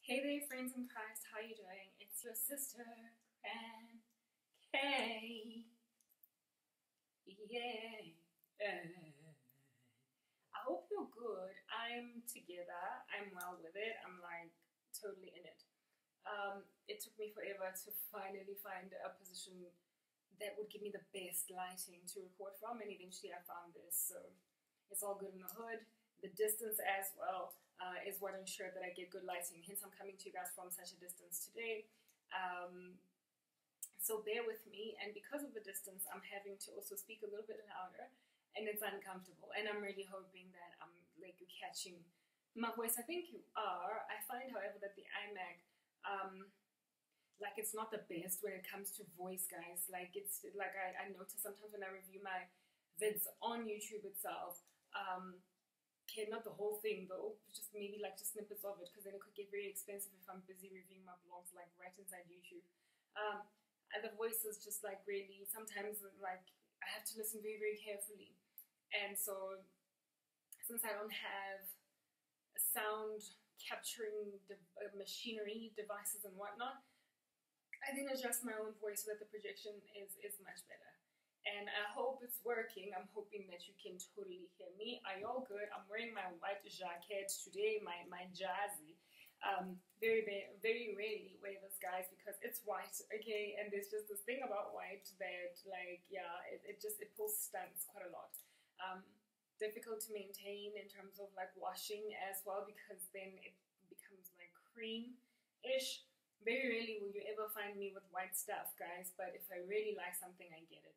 Hey there, friends in Christ. How you doing? It's your sister, Gran Kay. Yeah. I hope you're good. I'm together. I'm well with it. I'm like totally in it. It took me forever to finally find a position that would give me the best lighting to record from, and eventually I found this. So it's all good in the hood. The distance as well is what ensured that I get good lighting. Hence, I'm coming to you guys from such a distance today. Um, so bear with me, and because of the distance, I'm having to also speak a little bit louder, and it's uncomfortable. And I'm really hoping that like you're catching my voice. I think you are. I find, however, that the iMac, like it's not the best when it comes to voice, guys. Like it's like I notice sometimes when I review my vids on YouTube itself. Okay, not the whole thing though, just maybe like just snippets of it, because then it could get very expensive if I'm busy reviewing my blogs like right inside YouTube. And the voice is just like really, sometimes like I have to listen very, very carefully. And so since I don't have a sound capturing machinery, devices and whatnot, I then adjust my own voice so that the projection is much better. And I hope it's working. I'm hoping that you can totally hear me. Are y'all good? I'm wearing my white jacket today, my jazzy. Very, very, very rarely wear this, guys, because it's white, okay? And there's just this thing about white that, like, yeah, it pulls stunts quite a lot. Difficult to maintain in terms of, like, washing as well, because then it becomes, like, cream-ish. Very rarely will you ever find me with white stuff, guys, but if I really like something, I get it.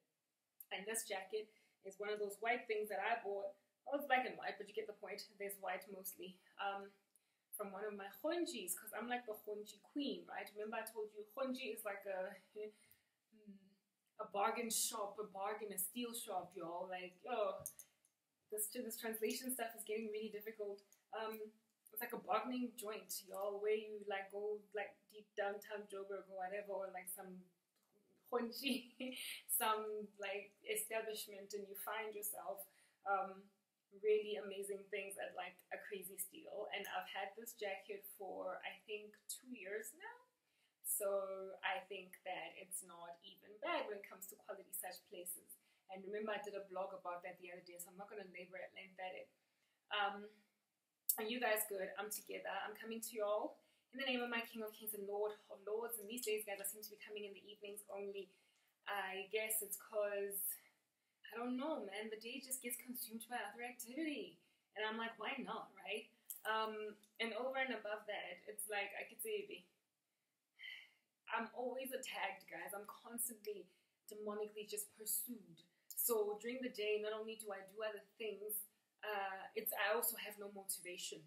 And this jacket is one of those white things that I bought. Oh, it's black and white, but you get the point. There's white mostly. From one of my honjis, because I'm like the honji queen, right? Remember I told you honji is like a bargain shop, a steal shop, y'all. Like, oh, this translation stuff is getting really difficult. It's like a bargaining joint, y'all, where you like go like deep downtown Joburg or whatever, or like some honji, some like establishment, and you find yourself really amazing things at like a crazy steal. And I've had this jacket for I think 2 years now, so I think that it's not even bad when it comes to quality such places. And remember, I did a blog about that the other day, so I'm not going to labor at length at it. Are you guys good? I'm together. I'm coming to y'all in the name of my King of Kings and Lord of Lords. And these days, guys, I seem to be coming in the evenings only. I guess it's because, I don't know, man, the day just gets consumed by other activity. And I'm like, why not, right? And over and above that, it's like, I could say, I'm always attacked, guys. I'm constantly demonically just pursued. So during the day, not only do I do other things, I also have no motivation.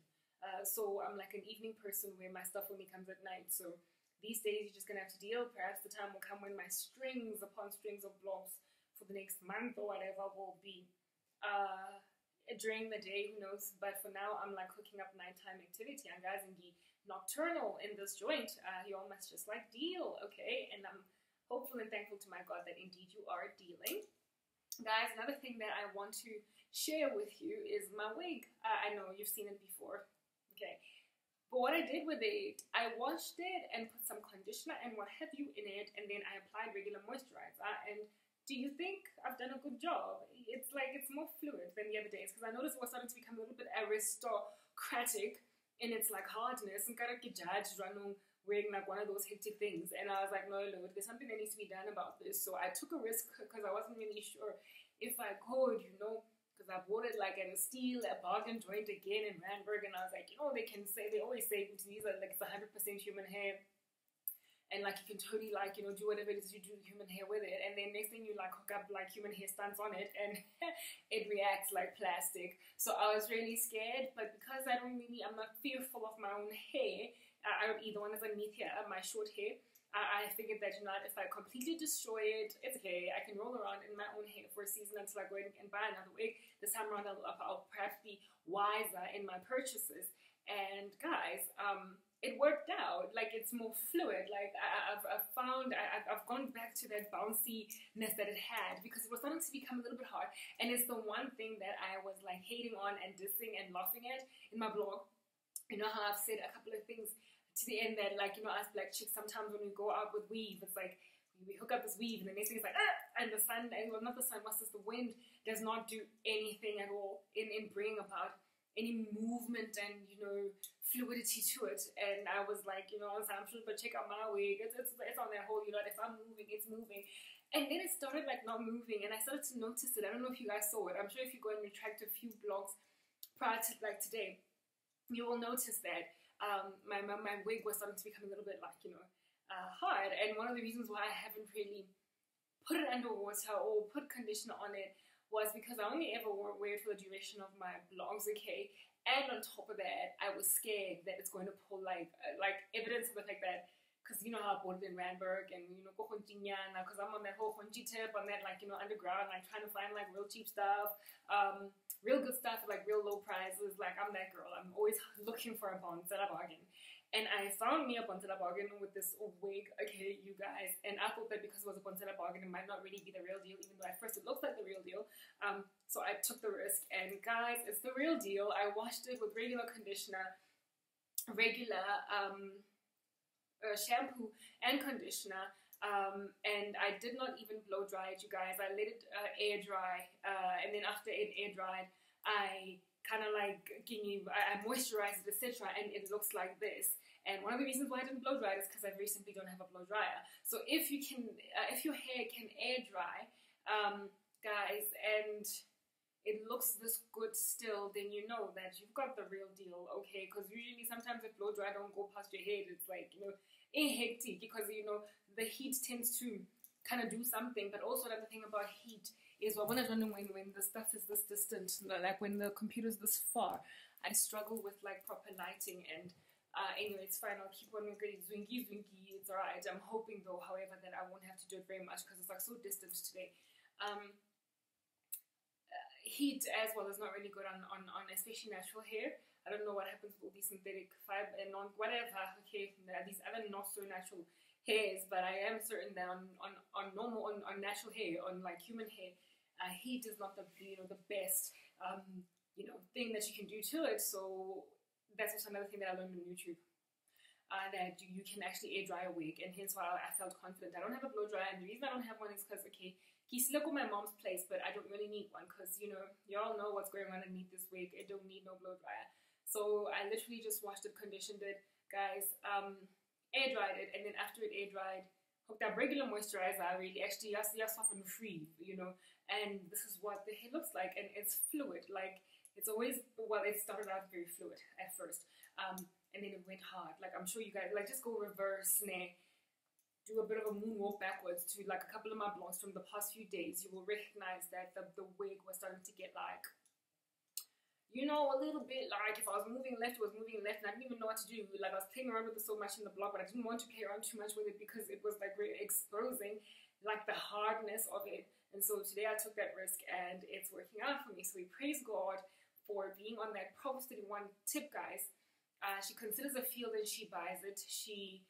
So I'm like an evening person where my stuff only comes at night. So these days you're just gonna have to deal. Perhaps the time will come when my strings upon strings of blogs for the next month or whatever will be during the day, who knows. But for now, I'm like hooking up nighttime activity. And guys, indeed, nocturnal in this joint. You all must just like deal, okay? And I'm hopeful and thankful to my God that indeed you are dealing. Guys, another thing that I want to share with you is my wig. I know you've seen it before, okay? But what I did with it, I washed it and put some conditioner and what have you in it, and then I applied regular moisturizer. And do you think I've done a good job? It's like it's more fluid than the other days, because I noticed it was starting to become a little bit aristocratic in its like hardness, and kind of wearing like one of those hectic things. And I was like, no, Lord, there's something that needs to be done about this. So I took a risk because I wasn't really sure if I could, you know, because I bought it like at a steal, a bargain joint again in Randburg. And I was like, you know, they always say these are like it's 100% human hair. And like you can totally like, you know, do whatever it is you do with human hair with it. And then next thing you like hook up like human hair stunts on it and it reacts like plastic. So I was really scared, but because I'm not fearful of my own hair, I don't either one is underneath here, my short hair. I figured that, you know, if I completely destroy it, it's okay. I can roll around in my own hair for a season until I go and buy another wig. This time around, I'll perhaps be wiser in my purchases. And guys, it worked out. Like, it's more fluid. Like, I've gone back to that bounciness that it had, because it was starting to become a little bit hard. And it's the one thing that I was like hating on and dissing and laughing at in my blog. You know how I've said a couple of things to the end that, like, you know, us black chicks, sometimes when we go out with weave, it's like we hook up this weave and the next thing is like, and the sun, well, not the sun, what's this, the wind does not do anything at all in bringing about any movement and, you know, fluidity to it. And I was like, you know, so I'm sure, but check out my wig, it's on that whole, you know, if I'm moving, it's moving. And then it started like not moving, and I started to notice it. I don't know if you guys saw it. I'm sure if you go and retract a few blogs prior to like today, you will notice that my wig was starting to become a little bit like, you know, hard. And one of the reasons why I haven't really put it under water or put conditioner on it was because I only ever wear it for the duration of my blogs, okay? And on top of that, I was scared that it's going to pull like evidence of the fact that, because you know how I bought it in Randburg and, you know, because I'm on that whole honji tip, on that, like, you know, underground, like trying to find like real cheap stuff, real good stuff at like real low prices. Like, I'm that girl. I'm always looking for a Bontela bargain. And I found me a Bontela bargain with this wig, okay, you guys. And I thought that because it was a Bontela bargain, it might not really be the real deal, even though at first it looks like the real deal. So I took the risk. And guys, it's the real deal. I washed it with regular conditioner, regular shampoo and conditioner. And I did not even blow dry it, you guys. I let it air dry. And then after it air dried, I kind of like I moisturized it, etc., and it looks like this. And one of the reasons why I didn't blow dry it is because I recently don't have a blow dryer. So if you can, if your hair can air dry, guys, and it looks this good still, then you know that you've got the real deal, okay? Because usually sometimes if blow dry don't go past your head, it's like, you know, hectic, because, you know, the heat tends to kind of do something. But also another thing about heat is, well, when the stuff is this distant, like when the computer's this far, I struggle with like proper lighting. And anyway, it's fine, I'll keep on getting zwinky, it's alright. I'm hoping though, however, that I won't have to do it very much because it's like so distant today. Heat as well is not really good on especially natural hair. I don't know what happens with all these synthetic fiber and whatever, okay, these other not so natural hairs, but I am certain that on natural hair, on like human hair, heat is not the, you know, the best you know, thing that you can do to it. So that's also another thing that I learned on YouTube, that you can actually air dry a wig, and hence why I felt confident. I don't have a blow dryer, and the reason I don't have one is because, okay, he's look at my mom's place, but I don't really need one because, you know, y'all know what's going on underneath this wig. It don't need no blow dryer. So I literally just washed it, conditioned it, guys, air dried it, and then after it air dried, hooked up regular moisturizer. I really actually just soften free, you know, and this is what the hair looks like, and it's fluid. Like, it's always, well, it started out very fluid at first, and then it went hard. Like, I'm sure you guys, like, just go reverse, do a bit of a moonwalk backwards to like a couple of my blogs from the past few days. You will recognize that the wig was starting to get like, you know, a little bit like, if I was moving left, it was moving left, and I didn't even know what to do. Like, I was playing around with it so much in the blog, but I didn't want to play around too much with it because it was like really exposing like the hardness of it. And so today I took that risk, and it's working out for me. So we praise God for being on that Proverbs 31 tip, guys. She considers a field and she buys it. She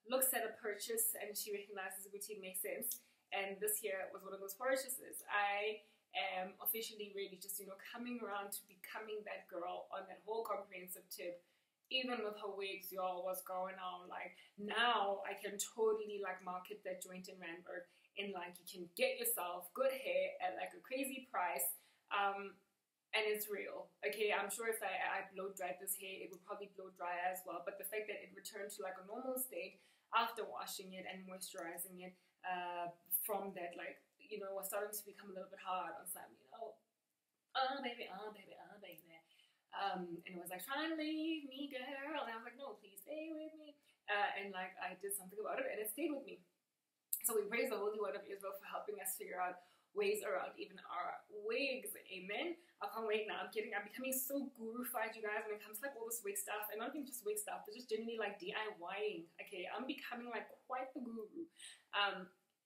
looks at a purchase and she recognizes the boutique makes sense. And this year was one of those purchases. I am officially really just, you know, coming around to becoming that girl on that whole comprehensive tip. Even with her wigs, y'all, what's going on? Like, now I can totally like market that joint in Randburg, and like you can get yourself good hair at like a crazy price, and it's real. Okay, I'm sure if I blow dried this hair, it would probably blow dry as well. But the fact that it returned to like a normal state after washing it and moisturizing it, from that, like, you know, was starting to become a little bit hard on some, you know, oh baby, oh baby, oh baby. And it was like, trying to leave me, girl. And I was like, no, please stay with me. And like, I did something about it, and it stayed with me. So we praise the Holy Word of Israel for helping us figure out ways around even our wigs. Amen. I can't wait now. I'm becoming so guru-fied, you guys, when it comes to like all this wig stuff. And not even just wig stuff, but just generally like DIYing. Okay, I'm becoming like quite the guru.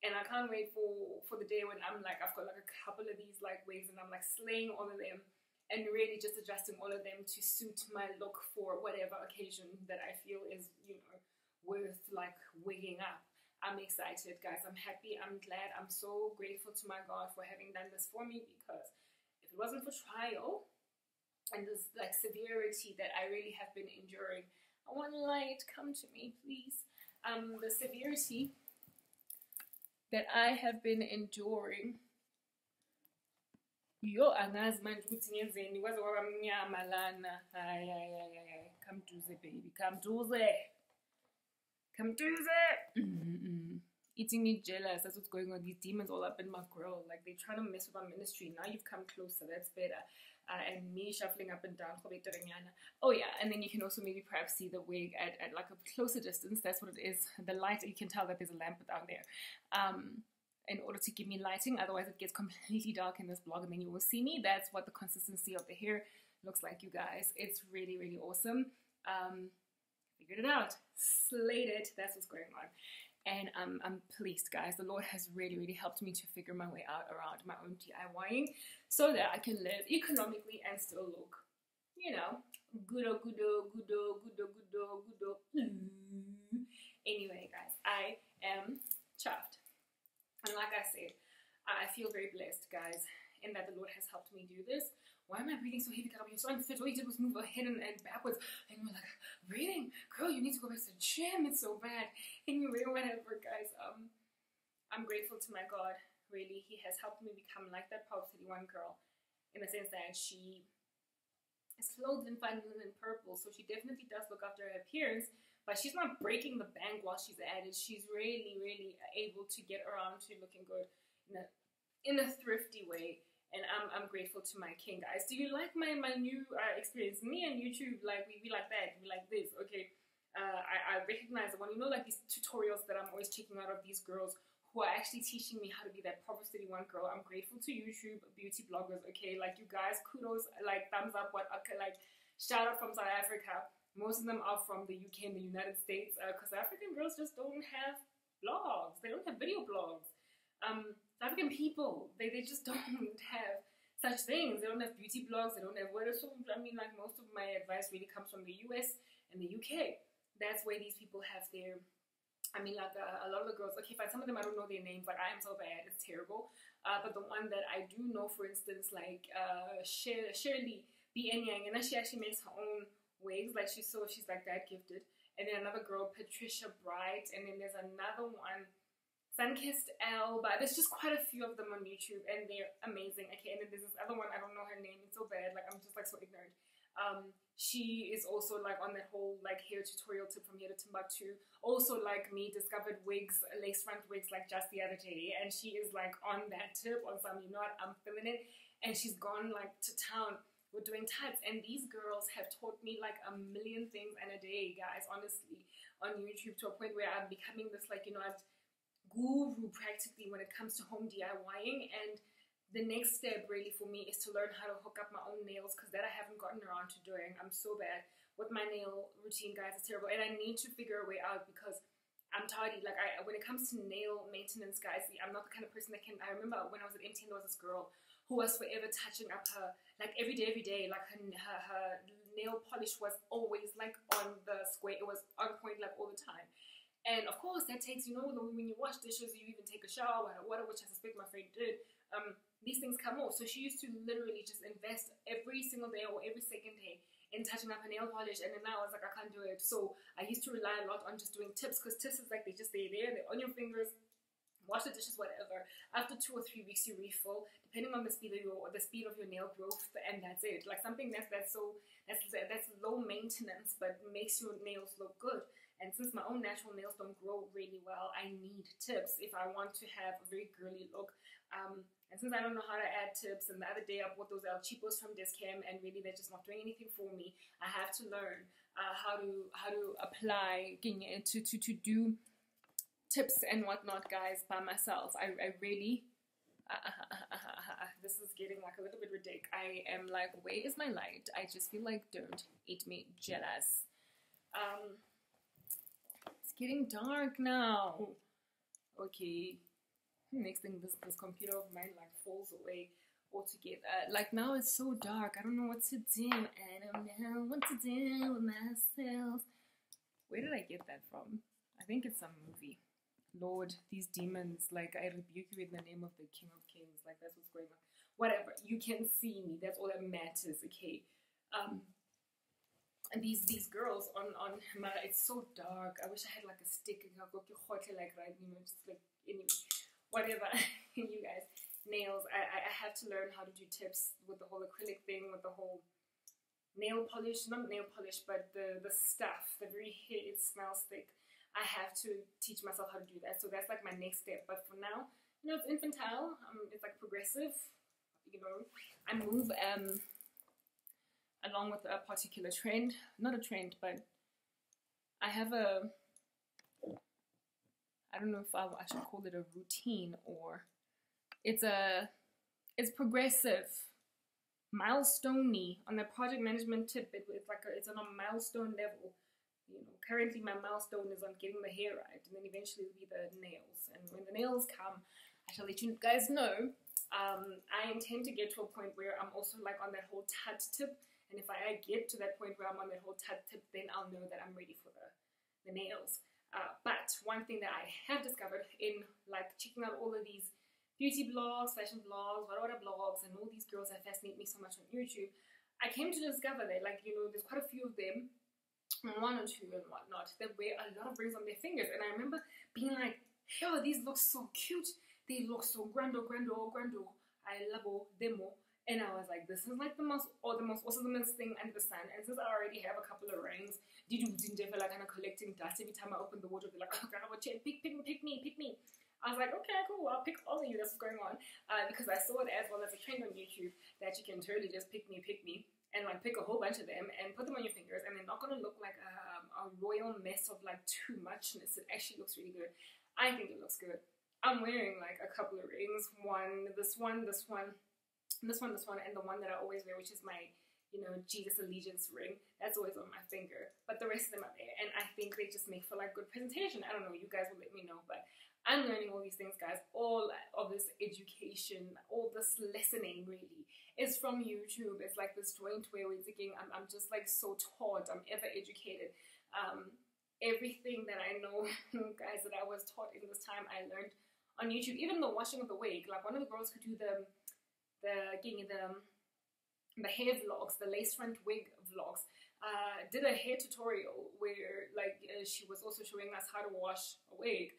And I can't wait for the day when I'm like, I've got like a couple of these like wigs, and I'm like slaying all of them and really just adjusting all of them to suit my look for whatever occasion that I feel is, you know, worth like wigging up. I'm excited, guys. I'm happy. I'm glad. I'm so grateful to my God for having done this for me, because if it wasn't for trial and this like severity that I really have been enduring, I want light. Come to me, please. The severity that I have been enduring. Yo, angazi manje ukuthi ngenzeni kwaze kwaba mnyama lana. Hayi. Come duze, baby. Come duze. Come duze. Eating me jealous. That's what's going on. These demons all up in my grill. Like, they're trying to mess with our ministry. Now you've come closer. That's better. And me shuffling up and down. Oh yeah, and then you can also maybe perhaps see the wig at like a closer distance. That's what it is. The light, you can tell that there's a lamp down there. In order to give me lighting, otherwise it gets completely dark in this blog and then you will see me. That's what the consistency of the hair looks like, you guys. It's really, really awesome. Figured it out. Slayed it. That's what's going on. And I'm pleased, guys. The Lord has really, really helped me to figure my way out around my own DIYing so that I can live economically and still look, you know, goodo. Anyway, guys, I am chuffed. And like I said, I feel very blessed, guys, in that the Lord has helped me do this. Why am I breathing so heavy? You're so unfit. All you did was move ahead and backwards. And you're like, breathing? Girl, you need to go back to the gym. It's so bad. Anyway, whatever, guys. I'm grateful to my God. Really, He has helped me become like that Proverbs 31 girl. In the sense that she is clothed in fine linen and purple. So she definitely does look after her appearance. But she's not breaking the bank while she's at it. She's really, really able to get around to looking good in a thrifty way. And I'm grateful to my King, guys. Do you like my new experience? Me and YouTube, like, we like that. We like this, okay? I recognize the one, you know, like these tutorials that I'm always checking out of these girls who are actually teaching me how to be that Proverbs 31 girl. I'm grateful to YouTube beauty bloggers, okay? Like, you guys, kudos, like, thumbs up, okay, like, shout out from South Africa. Most of them are from the UK and the United States, because African girls just don't have blogs. They don't have video blogs. African people, they just don't have such things. They don't have beauty blogs. They don't have word. So I mean, like, most of my advice really comes from the US and the UK. That's where these people have their. I mean, like, a lot of the girls. Okay, fine. Some of them I don't know their names. Like, I am so bad. It's terrible. But the one that I do know, for instance, like Shirley B. Enyang, and she actually makes her own wigs. Like, she's like that gifted. And then another girl, Patricia Bright, and then there's another one. Sunkissed L, but there's just quite a few of them on YouTube, and they're amazing. Okay, and then there's this other one, I don't know her name, it's so bad, like, I'm just, like, so ignorant. She is also, like, on that whole, like, hair tutorial tip from here to Timbuktu. Also, like me, discovered wigs, lace front wigs, like, just the other day, and she is, like, on that tip, on some, you know what, I'm feeling it, and she's gone, like, to town with doing types, and these girls have taught me, like, a million things in a day, guys, honestly, on YouTube, to a point where I'm becoming this, like, you know, guru practically when it comes to home DIYing. And the next step really for me is to learn how to hook up my own nails, because that I haven't gotten around to doing. I'm so bad with my nail routine, guys. It's terrible, and I need to figure a way out because I'm tardy. Like, when it comes to nail maintenance, guys, I'm not the kind of person that can. I remember when I was at MTN, there was this girl who was forever touching up her, like, every day, like her nail polish was always, like, on the square. It was on point, like, all the time. And of course, that takes, you know, when you wash dishes, you even take a shower, whatever, which I suspect my friend did, these things come off. So she used to literally just invest every single day or every second day in touching up her nail polish. And then now I was like, I can't do it. So I used to rely a lot on just doing tips, because tips is like, they just stay there, they're on your fingers, wash the dishes, whatever. After 2 or 3 weeks, you refill, depending on the speed of your nail growth, and that's it. Like, something that's low maintenance, but makes your nails look good. And since my own natural nails don't grow really well, I need tips if I want to have a very girly look. And since I don't know how to add tips, and the other day I bought those El Cheapos from Discam, and really they're just not doing anything for me, I have to learn how to apply, to do tips and whatnot, guys, by myself. I really, this is getting like a little bit ridiculous. I am like, where is my light? I just feel like, don't eat me jealous. It's getting dark now. Okay. Next thing, this computer of mine like falls away altogether. Like, now it's so dark. I don't know what to do. I don't know what to do with myself. Where did I get that from? I think it's some movie. Lord, these demons, like, I rebuke you in the name of the King of Kings. Like, that's what's going on. Whatever. You can see me. That's all that matters, okay? these girls on it's so dark. I wish I had like a stick and like right, just like anyway, whatever. You guys, nails. I have to learn how to do tips with the whole acrylic thing, with the whole nail polish, not nail polish, but the stuff, the very hair, it smells thick. I have to teach myself how to do that. So that's like my next step. But for now, it's infantile. It's like progressive. I move along with a particular trend. Not a trend, but I have I don't know if I should call it a routine, or it's progressive, milestone-y. On the project management tip, it's on a milestone level. Currently my milestone is on getting the hair right, and then eventually it'll be the nails. And when the nails come, I shall let you guys know. I intend to get to a point where I'm also like on that whole tut tip, and if I get to that point where I'm on that whole tut tip, then I'll know that I'm ready for the nails. But one thing that I have discovered in like checking out all of these beauty blogs, fashion blogs, what blogs, and all these girls that fascinate me so much on YouTube, I came to discover that there's quite a few of them, one or two and whatnot, that wear a lot of rings on their fingers. And I remember being like, yo, these look so cute. They look so grando. I love them. And I was like, this is like the most awesomest thing under the sun. And since I already have a couple of rings, didn't feel like kind of collecting dust every time I open the wardrobe. They're like, oh, grab a chair, pick me. I was like, okay, cool, I'll pick all of you. That's what's going on. Because I saw it as well as a trend on YouTube that you can totally just pick me, and like pick a whole bunch of them and put them on your fingers, and they're not gonna look like a royal mess of like too muchness. It actually looks really good. I think it looks good. I'm wearing like a couple of rings. This one, and the one that I always wear, which is my Jesus allegiance ring. That's always on my finger. But the rest of them are there, and I think they just make for like good presentation. I don't know. You guys will let me know, but I'm learning all these things, guys. All of this education, all this lessoning, really, is from YouTube. It's like this joint where we're thinking, I'm just like so taught. I'm ever educated. Everything that I know, guys, that I was taught in this time, I learned on YouTube. Even the washing of the wig. Like one of the girls who do the hair vlogs, the lace front wig vlogs, did a hair tutorial where she was also showing us how to wash a wig.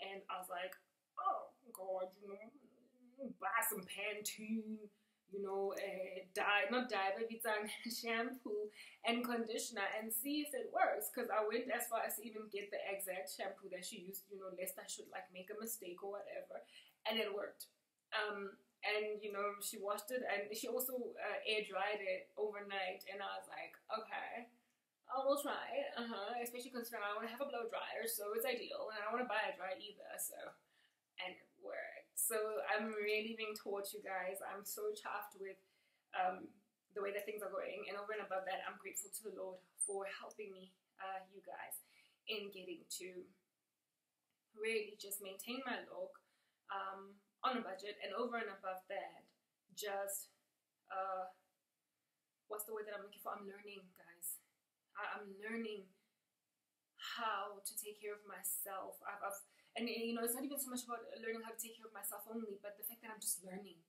And I was like, oh God, buy some Pantene, shampoo and conditioner and see if it works. Because I went as far as to even get the exact shampoo that she used, lest I should like make a mistake or whatever. And it worked. And she washed it, and she also air dried it overnight. And I was like, okay, I will try it, especially considering I want to have a blow dryer, so it's ideal, and I don't want to buy a dryer either, and it worked. So I'm really being taught, you guys. I'm so chuffed with the way that things are going, and over and above that, I'm grateful to the Lord for helping me, you guys, in getting to really just maintain my look on a budget, and over and above that, just, what's the word that I'm looking for? I'm learning, guys. I'm learning how to take care of myself. And it's not even so much about learning how to take care of myself only, but the fact that I'm just learning.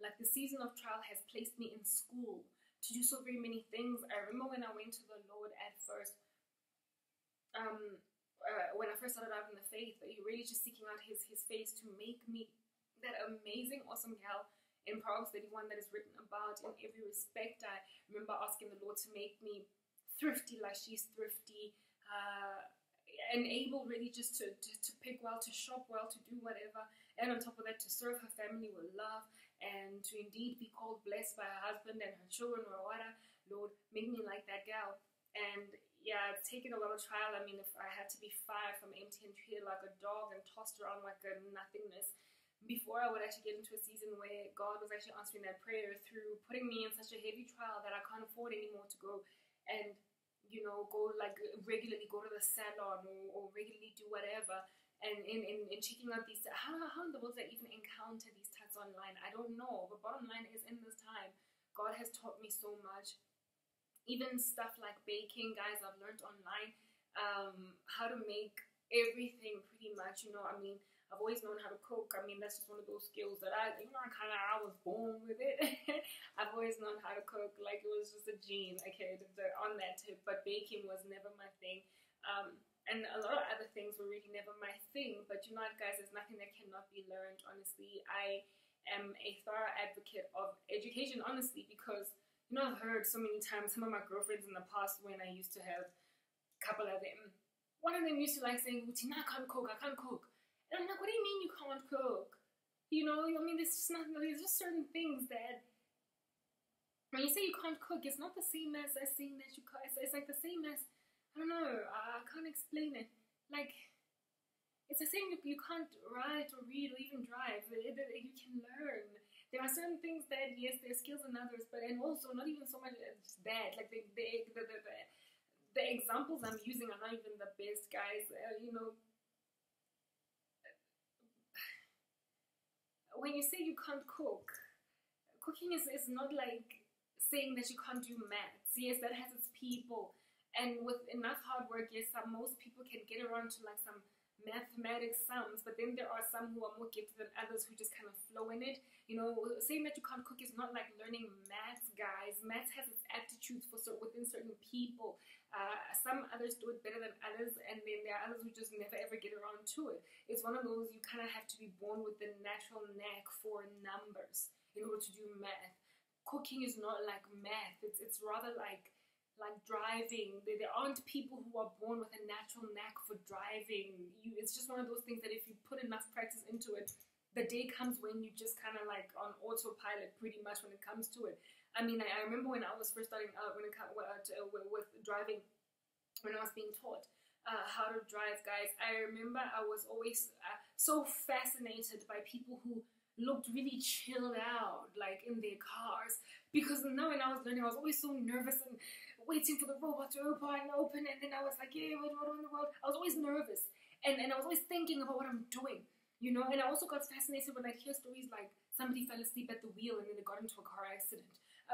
Like the season of trial has placed me in school to do so very many things. I remember when I went to the Lord at first, when I first started out in the faith, really just seeking out His face to make me that amazing, awesome gal in Proverbs 31 that is written about in every respect. I remember asking the Lord to make me thrifty like she's thrifty, and able really just to pick well, to shop well, to do whatever, and on top of that to serve her family with love, and to indeed be called blessed by her husband and her children or whatever. Lord, make me like that gal. And yeah, it's taken a lot of trial. I mean, if I had to be fired from empty and treated like a dog and tossed around like a nothingness, before I would actually get into a season where God was actually answering that prayer through putting me in such a heavy trial that I can't afford anymore to go and go like regularly go to the salon or regularly do whatever, and in checking out these, how in the world did I even encounter these types online? I don't know, but bottom line is, in this time, God has taught me so much. Even stuff like baking, guys, I've learned online how to make everything pretty much. I mean, I I've always known how to cook. I mean, that's just one of those skills that I was born with it. I've always known how to cook. Like, it was just a gene, okay, on that tip. But baking was never my thing. And a lot of other things were really never my thing. But you know what, guys, there's nothing that cannot be learned, honestly. I am a thorough advocate of education, honestly, because, you know, I've heard so many times, some of my girlfriends in the past, when I used to have a couple of them, one of them used to like saying, "Tina, I can't cook, I can't cook." And I'm like, what do you mean you can't cook? You know, I mean, there's just certain things that, when you say you can't cook, it's not the same as saying that you can't. It's like the same as, I don't know, I can't explain it. Like, it's the same if you can't write or read or even drive. You can learn. There are certain things that, yes, there's skills in others, but, and also not even so much as that. Like, the examples I'm using are not even the best, guys. You know, when you say you can't cook, cooking is not like saying that you can't do maths. Yes, that has its people. And with enough hard work, yes, most people can get around to like some mathematics sums, but then there are some who are more gifted than others who just kind of flow in it. You know, saying that you can't cook is not like learning maths, guys. Maths has its aptitudes within certain people. Some others do it better than others, and then there are others who just never ever get around to it. It's one of those, you kind of have to be born with the natural knack for numbers in order to do math. Cooking is not like math. It's rather like driving. There aren't people who are born with a natural knack for driving. It's just one of those things that if you put enough practice into it, the day comes when you just kind of like on autopilot pretty much when it comes to it. I mean, I remember when I was first starting out with driving, when I was being taught how to drive, guys, I remember I was always so fascinated by people who looked really chilled out, like in their cars, because now when I was learning, I was always so nervous and waiting for the robot to open, and then I was like, yeah, what in the world? I was always nervous, and I was always thinking about what I'm doing, you know. And I also got fascinated when I'd hear stories like somebody fell asleep at the wheel and then they got into a car accident.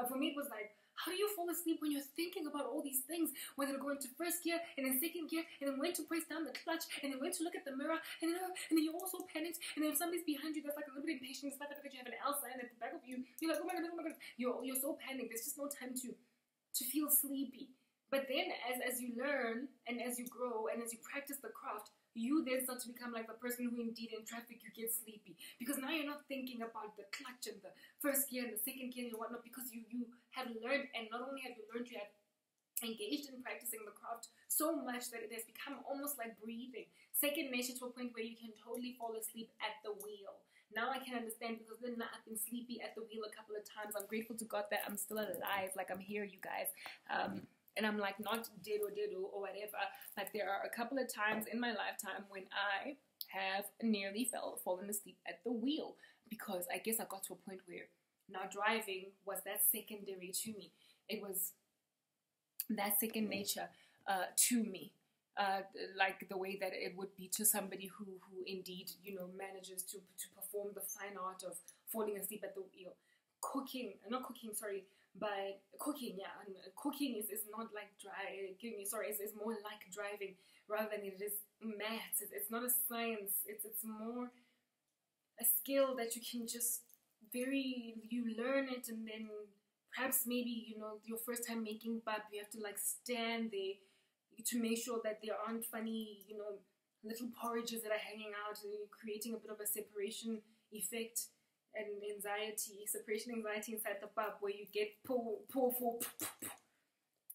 For me, it was like, how do you fall asleep when you're thinking about all these things? Whether to go into first gear and then second gear, and then when to press down the clutch, and then when to look at the mirror, and then you're also panicked, and then if somebody's behind you that's like a little bit impatient, despite the fact that you have an L sign at the back of you, you're like, oh my god, you're so panicked. There's just no time to feel sleepy. But then as you learn and as you grow and as you practice the craft, you then start to become like the person who indeed in traffic you get sleepy, because now you're not thinking about the clutch and the first gear and the second gear and whatnot, because you have learned. And not only have you learned, you have engaged in practicing the craft so much that it has become almost like breathing, second nature, to a point where you can totally fall asleep at the wheel. Now I can understand, because then I've been sleepy at the wheel a couple of times. I'm grateful to God that I'm still alive, like I'm here, you guys. And I'm like not dead or whatever. Like there are a couple of times in my lifetime when I have nearly fallen asleep at the wheel, because I guess I got to a point where now driving was that secondary to me. It was that second nature to me. Like the way that it would be to somebody who indeed, you know, manages to perform the fine art of falling asleep at the wheel. Cooking is not like it's more like driving rather than it is maths. It's not a science. It's more a skill that you can just you learn it, and then perhaps maybe, you know, your first time making bap, you have to like stand there to make sure that there aren't funny, you know, little porridges that are hanging out, and creating a bit of a separation effect and separation anxiety inside the pub, where you get pull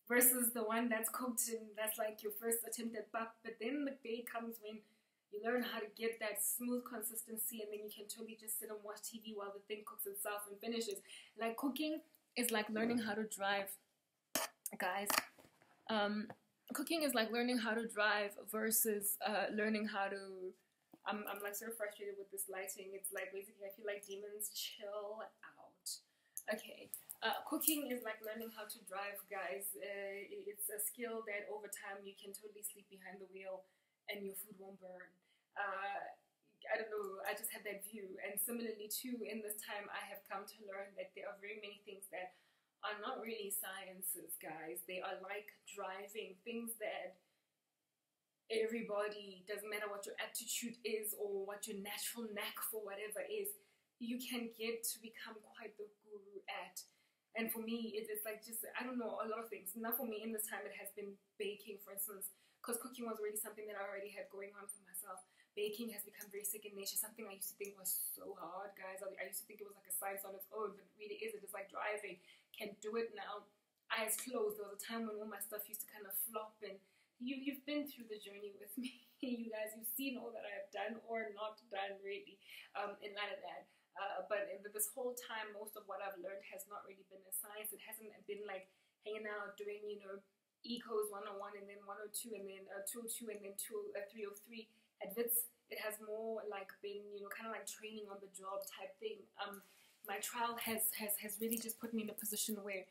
versus the one that's cooked and that's like your first attempt at pub. But then the day comes when you learn how to get that smooth consistency, and then you can totally just sit and watch TV while the thing cooks itself and finishes. Like cooking is like learning how to drive, guys. Cooking is like learning how to drive versus learning how to. I'm like so frustrated with this lighting. It's like basically I feel like demons, chill out. Okay, cooking is like learning how to drive, guys. It's a skill that over time you can totally sleep behind the wheel and your food won't burn. I don't know, I just have that view. And similarly too, in this time I have come to learn that there are very many things that are not really sciences, guys. They are like driving, things that everybody, doesn't matter what your attitude is or what your natural knack for whatever is, you can get to become quite the guru at. And for me, it's like just, I don't know, a lot of things. Now for me, in this time, it has been baking, for instance, because cooking was already something that I already had going on for myself. Baking has become very second nature, something I used to think was so hard, guys. I used to think it was like a science on its own, but it really isn't. It's like driving. Can't do it now. Eyes closed. There was a time when all my stuff used to kind of flop, and you've been through the journey with me. You guys, you've seen all that I have done or not done, really, in light of that. But this whole time, most of what I've learned has not really been in science. It hasn't been like hanging out doing, ecos 101 and then 102 and then 202 and then 303 at Wits. It has more like been, kind of like training on the job type thing. My trial has really just put me in a position where,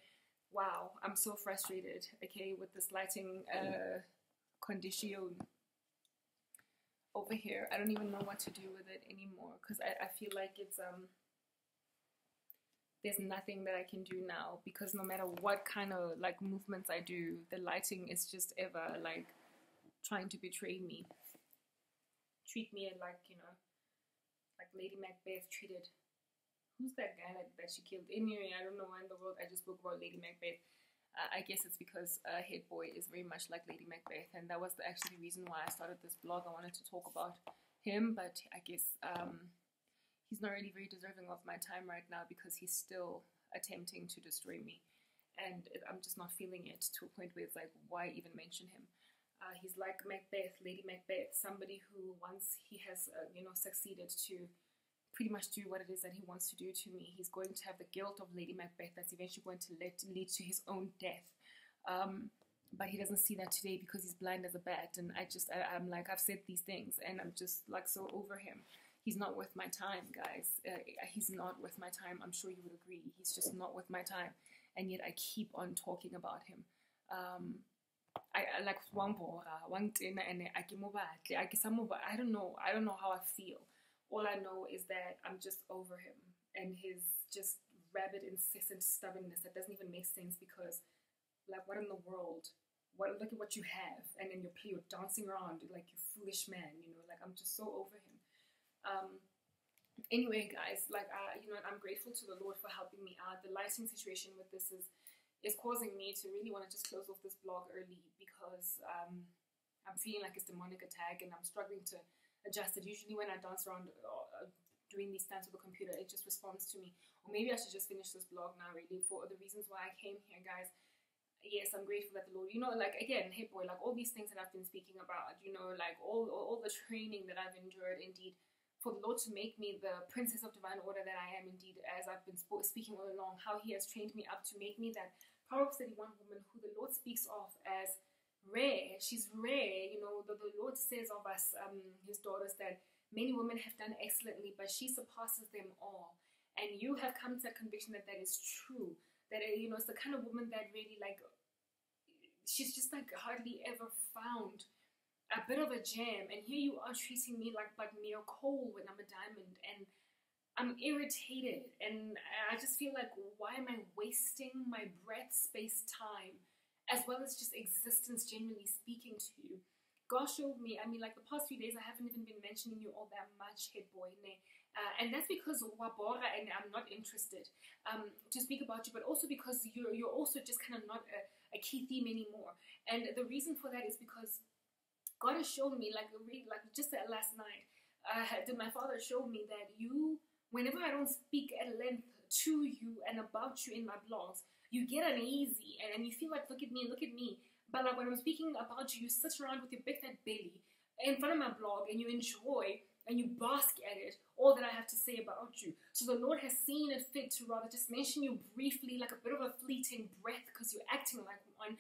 wow, I'm so frustrated, okay, with this lighting condition over here. I don't even know what to do with it anymore, because I feel like it's there's nothing that I can do now, because no matter what kind of like movements I do, the lighting is just ever like trying to betray me, treat me like like Lady Macbeth treated, who's that guy that she killed? Anyway, I don't know why in the world I just spoke about Lady Macbeth. I guess it's because Head Boy is very much like Lady Macbeth, and that was actually the reason why I started this blog. I wanted to talk about him, but I guess he's not really very deserving of my time right now, because he's still attempting to destroy me, and I'm just not feeling it, to a point where it's like, why even mention him? He's like Macbeth, Lady Macbeth, somebody who once he has succeeded to pretty much do what it is that he wants to do to me, he's going to have the guilt of Lady Macbeth that's eventually going to lead to his own death. But he doesn't see that today, because he's blind as a bat. And I'm like, I've said these things, and I'm just like so over him. He's not worth my time, guys. He's not worth my time. I'm sure you would agree. He's just not worth my time. And yet I keep on talking about him. I like I don't know how I feel. All I know is that I'm just over him and his just rabid, incessant stubbornness that doesn't even make sense, because, like, what in the world? Look at what you have, and then you're dancing around like you foolish man, like, I'm just so over him. Anyway, guys, like, I'm grateful to the Lord for helping me out. The lighting situation with this is causing me to really want to just close off this blog early, because I'm feeling like it's demonic attack, and I'm struggling to adjust it. Usually when I dance around doing these stunts with the computer, it just responds to me. Or maybe I should just finish this blog now, really, for the reasons why I came here, guys. Yes, I'm grateful that the Lord, like, again, Head Boy, like, all these things that I've been speaking about, like, all the training that I've endured, indeed, for the Lord to make me the princess of divine order that I am, indeed, as I've been speaking all along, how he has trained me up to make me that Proverbs 31 woman who the Lord speaks of as rare. She's rare. The Lord says of us, his daughters, that many women have done excellently, but she surpasses them all. And you have come to a conviction that that is true. That, it's the kind of woman that really, like, she's just, like, hardly ever found a bit of a gem. And here you are treating me like but mere coal when I'm a diamond. And I'm irritated. And I just feel like, why am I wasting my breath, space, time, as well as just existence, generally speaking, to you? God showed me, like, the past few days, I haven't even been mentioning you all that much, Head Boy. And that's because Wabora, and I'm not interested to speak about you, but also because you're also just kind of not a key theme anymore. And the reason for that is because God has shown me, like just last night, did my Father show me that you, whenever I don't speak at length to you and about you in my blogs, you get uneasy and you feel like, look at me. But like when I'm speaking about you, you sit around with your big fat belly in front of my blog and you enjoy and you bask at it, all that I have to say about you. So the Lord has seen it fit to rather just mention you briefly, like a bit of a fleeting breath, because you're acting like one,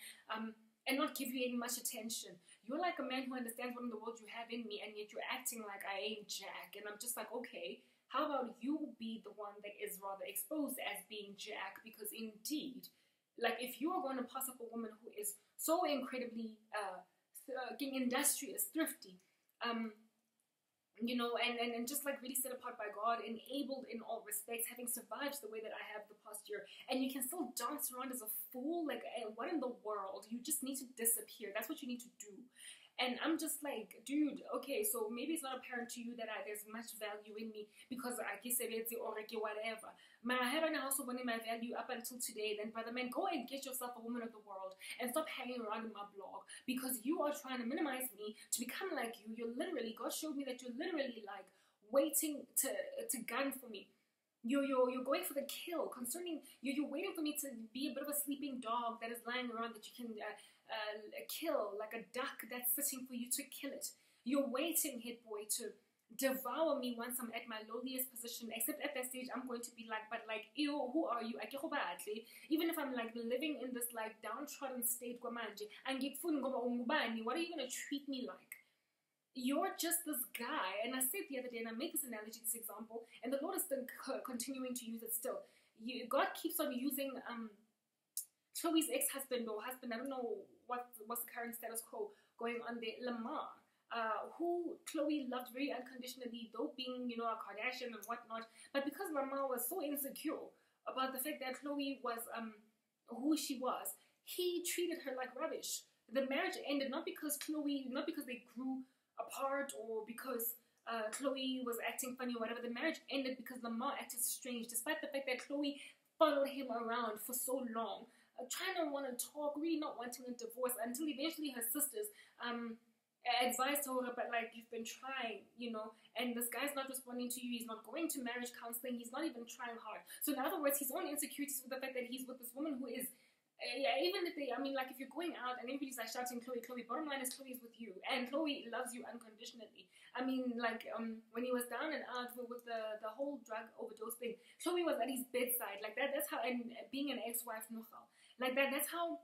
and not give you any much attention. You're like a man who understands what in the world you have in me, and yet you're acting like I ain't Jack. And I'm just like, okay, how about you be the one that is rather exposed as being Jack? Because indeed, like, if you are going to pass up a woman who is so incredibly industrious, thrifty, and just like really set apart by God, enabled in all respects, having survived the way that I have the past year, and you can still dance around as a fool, like, what in the world? You just need to disappear. That's what you need to do. And I'm just like, dude, okay, so maybe it's not apparent to you that there's much value in me because I guess or whatever. My head and also winning my value up until today, then brother man, go and get yourself a woman of the world and stop hanging around in my blog because you are trying to minimize me to become like you. You're literally, God showed me that you're literally like waiting to gun for me. You're going for the kill. Concerning you're waiting for me to be a bit of a sleeping dog that is lying around that you can kill, like a duck that's sitting for you to kill it. You're waiting, hit boy, to devour me once I'm at my lowliest position. Except at that stage, I'm going to be like, but like, ew, who are you? Even if I'm like living in this like downtrodden state, what are you gonna treat me like? You're just this guy. And I said the other day, and I made this analogy, this example, and the Lord is still continuing to use it still. God keeps on using Chloe's ex-husband or husband, I don't know what's the current status quo going on there, Lamar, who Chloe loved very unconditionally, though being, a Kardashian and whatnot. But because Lamar was so insecure about the fact that Chloe was who she was, he treated her like rubbish. The marriage ended not because they grew apart or because Chloe was acting funny or whatever. The marriage ended because Lamar acted strange, despite the fact that Chloe followed him around for so long. Trying to want to talk, really not wanting a divorce, until eventually her sisters advised her, but like, you've been trying, and this guy's not responding to you, he's not going to marriage counseling, he's not even trying hard. So in other words, his own insecurities with the fact that he's with this woman who is, even if if you're going out and everybody's like shouting Chloe, bottom line is Chloe is with you, and Chloe loves you unconditionally. When he was down and out with the whole drug overdose thing, Chloe was at his bedside, like that's how, and being an ex-wife, like that's how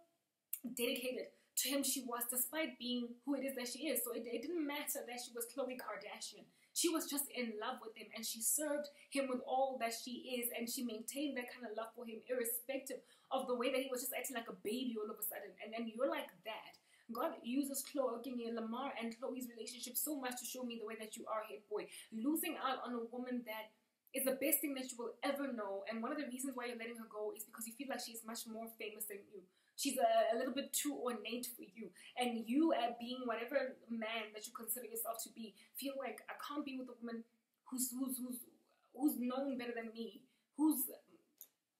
dedicated to him she was, despite being who it is that she is. So it didn't matter that she was Khloe Kardashian. She was just in love with him, and she served him with all that she is, and she maintained that kind of love for him, irrespective of the way that he was just acting like a baby all of a sudden. And then you're like that. God uses Lamar and Chloe's relationship so much to show me the way that you are, hit boy. Losing out on a woman that is the best thing that you will ever know. And one of the reasons why you're letting her go is because you feel like she's much more famous than you. She's a little bit too ornate for you. And you, being whatever man that you consider yourself to be, feel like, I can't be with a woman who's known better than me, who's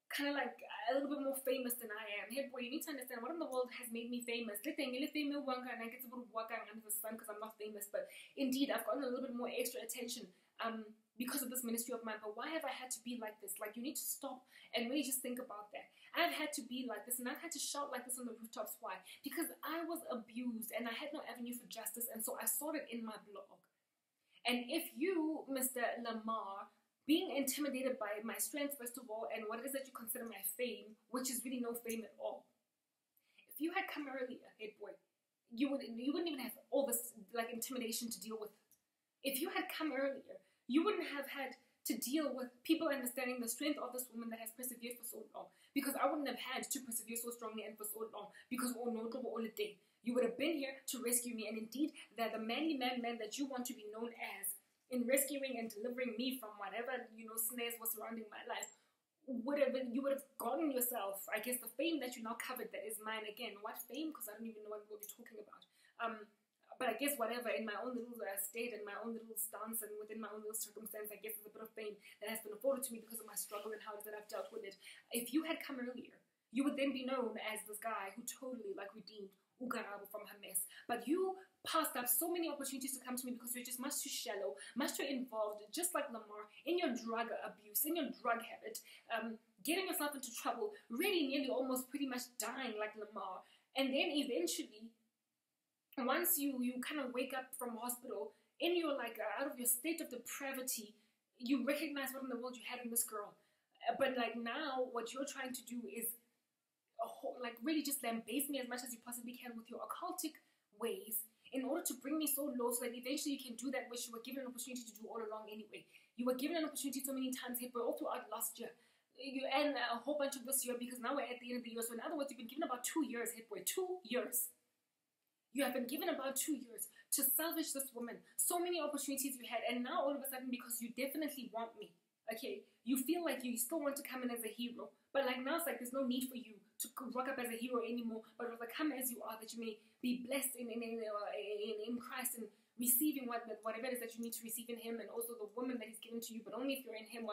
kind of like a little bit more famous than I am. Hey boy, you need to understand what in the world has made me famous. Because I'm not famous, but indeed I've gotten a little bit more extra attention because of this ministry of mine. But why have I had to be like this? Like, you need to stop and really just think about that. I've had to be like this, and I've had to shout like this on the rooftops. Why? Because I was abused and I had no avenue for justice, and so I saw it in my blog. And if you, Mr. Lamar, being intimidated by my strength, first of all, and what it is that you consider my fame, which is really no fame at all. If you had come earlier, hey boy, you wouldn't even have all this like intimidation to deal with. If you had come earlier, you wouldn't have had to deal with people understanding the strength of this woman that has persevered for so long. Because I wouldn't have had to persevere so strongly and for so long. Because all the day, you would have been here to rescue me. And indeed, that the manly man that you want to be known as, in rescuing and delivering me from whatever, snares was surrounding my life, you would have gotten yourself, I guess, the fame that you now covered that is mine again. What fame? Because I don't even know what you're talking about. But I guess whatever, in my own little state, in my own little stance, and within my own little circumstance, I guess there's a bit of fame that has been afforded to me because of my struggle and how that I've dealt with it. If you had come earlier, you would then be known as this guy who totally redeemed Ugarabo from her mess. But you passed up so many opportunities to come to me because you're just much too shallow, much too involved, just like Lamar, in your drug abuse, in your drug habit, getting yourself into trouble, really nearly almost pretty much dying like Lamar. And then eventually, once you kind of wake up from hospital, in your out of your state of depravity, you recognize what in the world you had in this girl. But now, what you're trying to do is really just lambaste me as much as you possibly can with your occultic ways, in order to bring me so low, so that eventually you can do that which you were given an opportunity to do all along anyway. You were given an opportunity so many times, but all throughout last year. And a whole bunch of this year, because now we're at the end of the year. So in other words, you've been given about 2 years, Hitboy, 2 years. You have been given about 2 years to salvage this woman. So many opportunities you had, and now all of a sudden, because you definitely want me, Okay, you feel like you still want to come in as a hero, but like now it's like there's no need for you to rock up as a hero anymore, but rather come as you are, that you may be blessed in Christ and receiving whatever it is that you need to receive in Him, and also the woman that He's given to you. But only if you're in Him,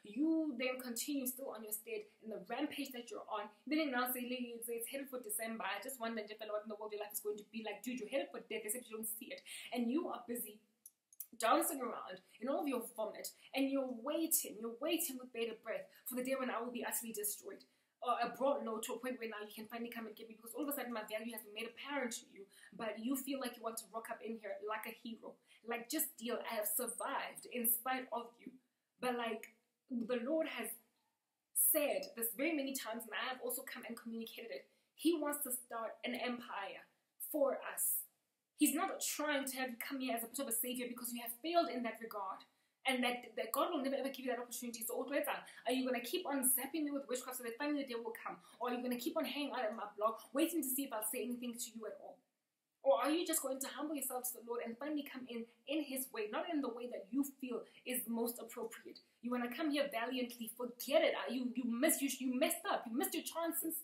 you then continue still on your stead in the rampage that you're on. Then now say, it's headed for December. I just wonder what in the world your life is going to be like. Dude, you're headed for death, except you don't see it, and you are busy dancing around in all of your vomit, and you're waiting with bated breath for the day when I will be utterly destroyed, or brought low to a point where now you can finally come and get me, because all of a sudden my value has been made apparent to you, but you feel like you want to rock up in here like a hero, like just deal, I have survived in spite of you. But like the Lord has said this very many times, and I have also come and communicated it, He wants to start an empire for us. He's not trying to have you come here as a bit of a savior because you have failed in that regard. And that God will never ever give you that opportunity. So are you going to keep on zapping me with witchcraft so that finally the day will come? Or are you going to keep on hanging out at my blog, waiting to see if I'll say anything to you at all? Or are you just going to humble yourself to the Lord and finally come in His way, not in the way that you feel is most appropriate? You want to come here valiantly, forget it. You messed up. You missed your chances.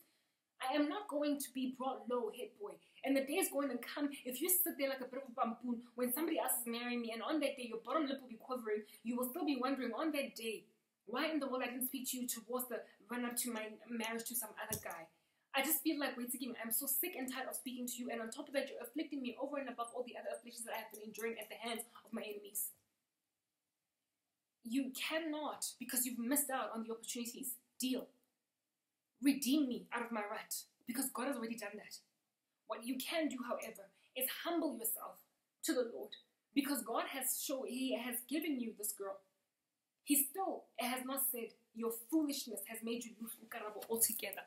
I am not going to be brought low, head boy. And the day is going to come, if you sit there like a bit of a bamboon when somebody else is marrying me, and on that day your bottom lip will be quivering, you will still be wondering on that day, why in the world I didn't speak to you towards the run up to my marriage to some other guy. I just feel like, wait again, I'm so sick and tired of speaking to you, and on top of that, you're afflicting me over and above all the other afflictions that I have been enduring at the hands of my enemies. You cannot, because you've missed out on the opportunities, redeem me out of my rut, because God has already done that. What you can do, however, is humble yourself to the Lord, because God He has given you this girl. He still has not said your foolishness has made you lose Ukarabo altogether.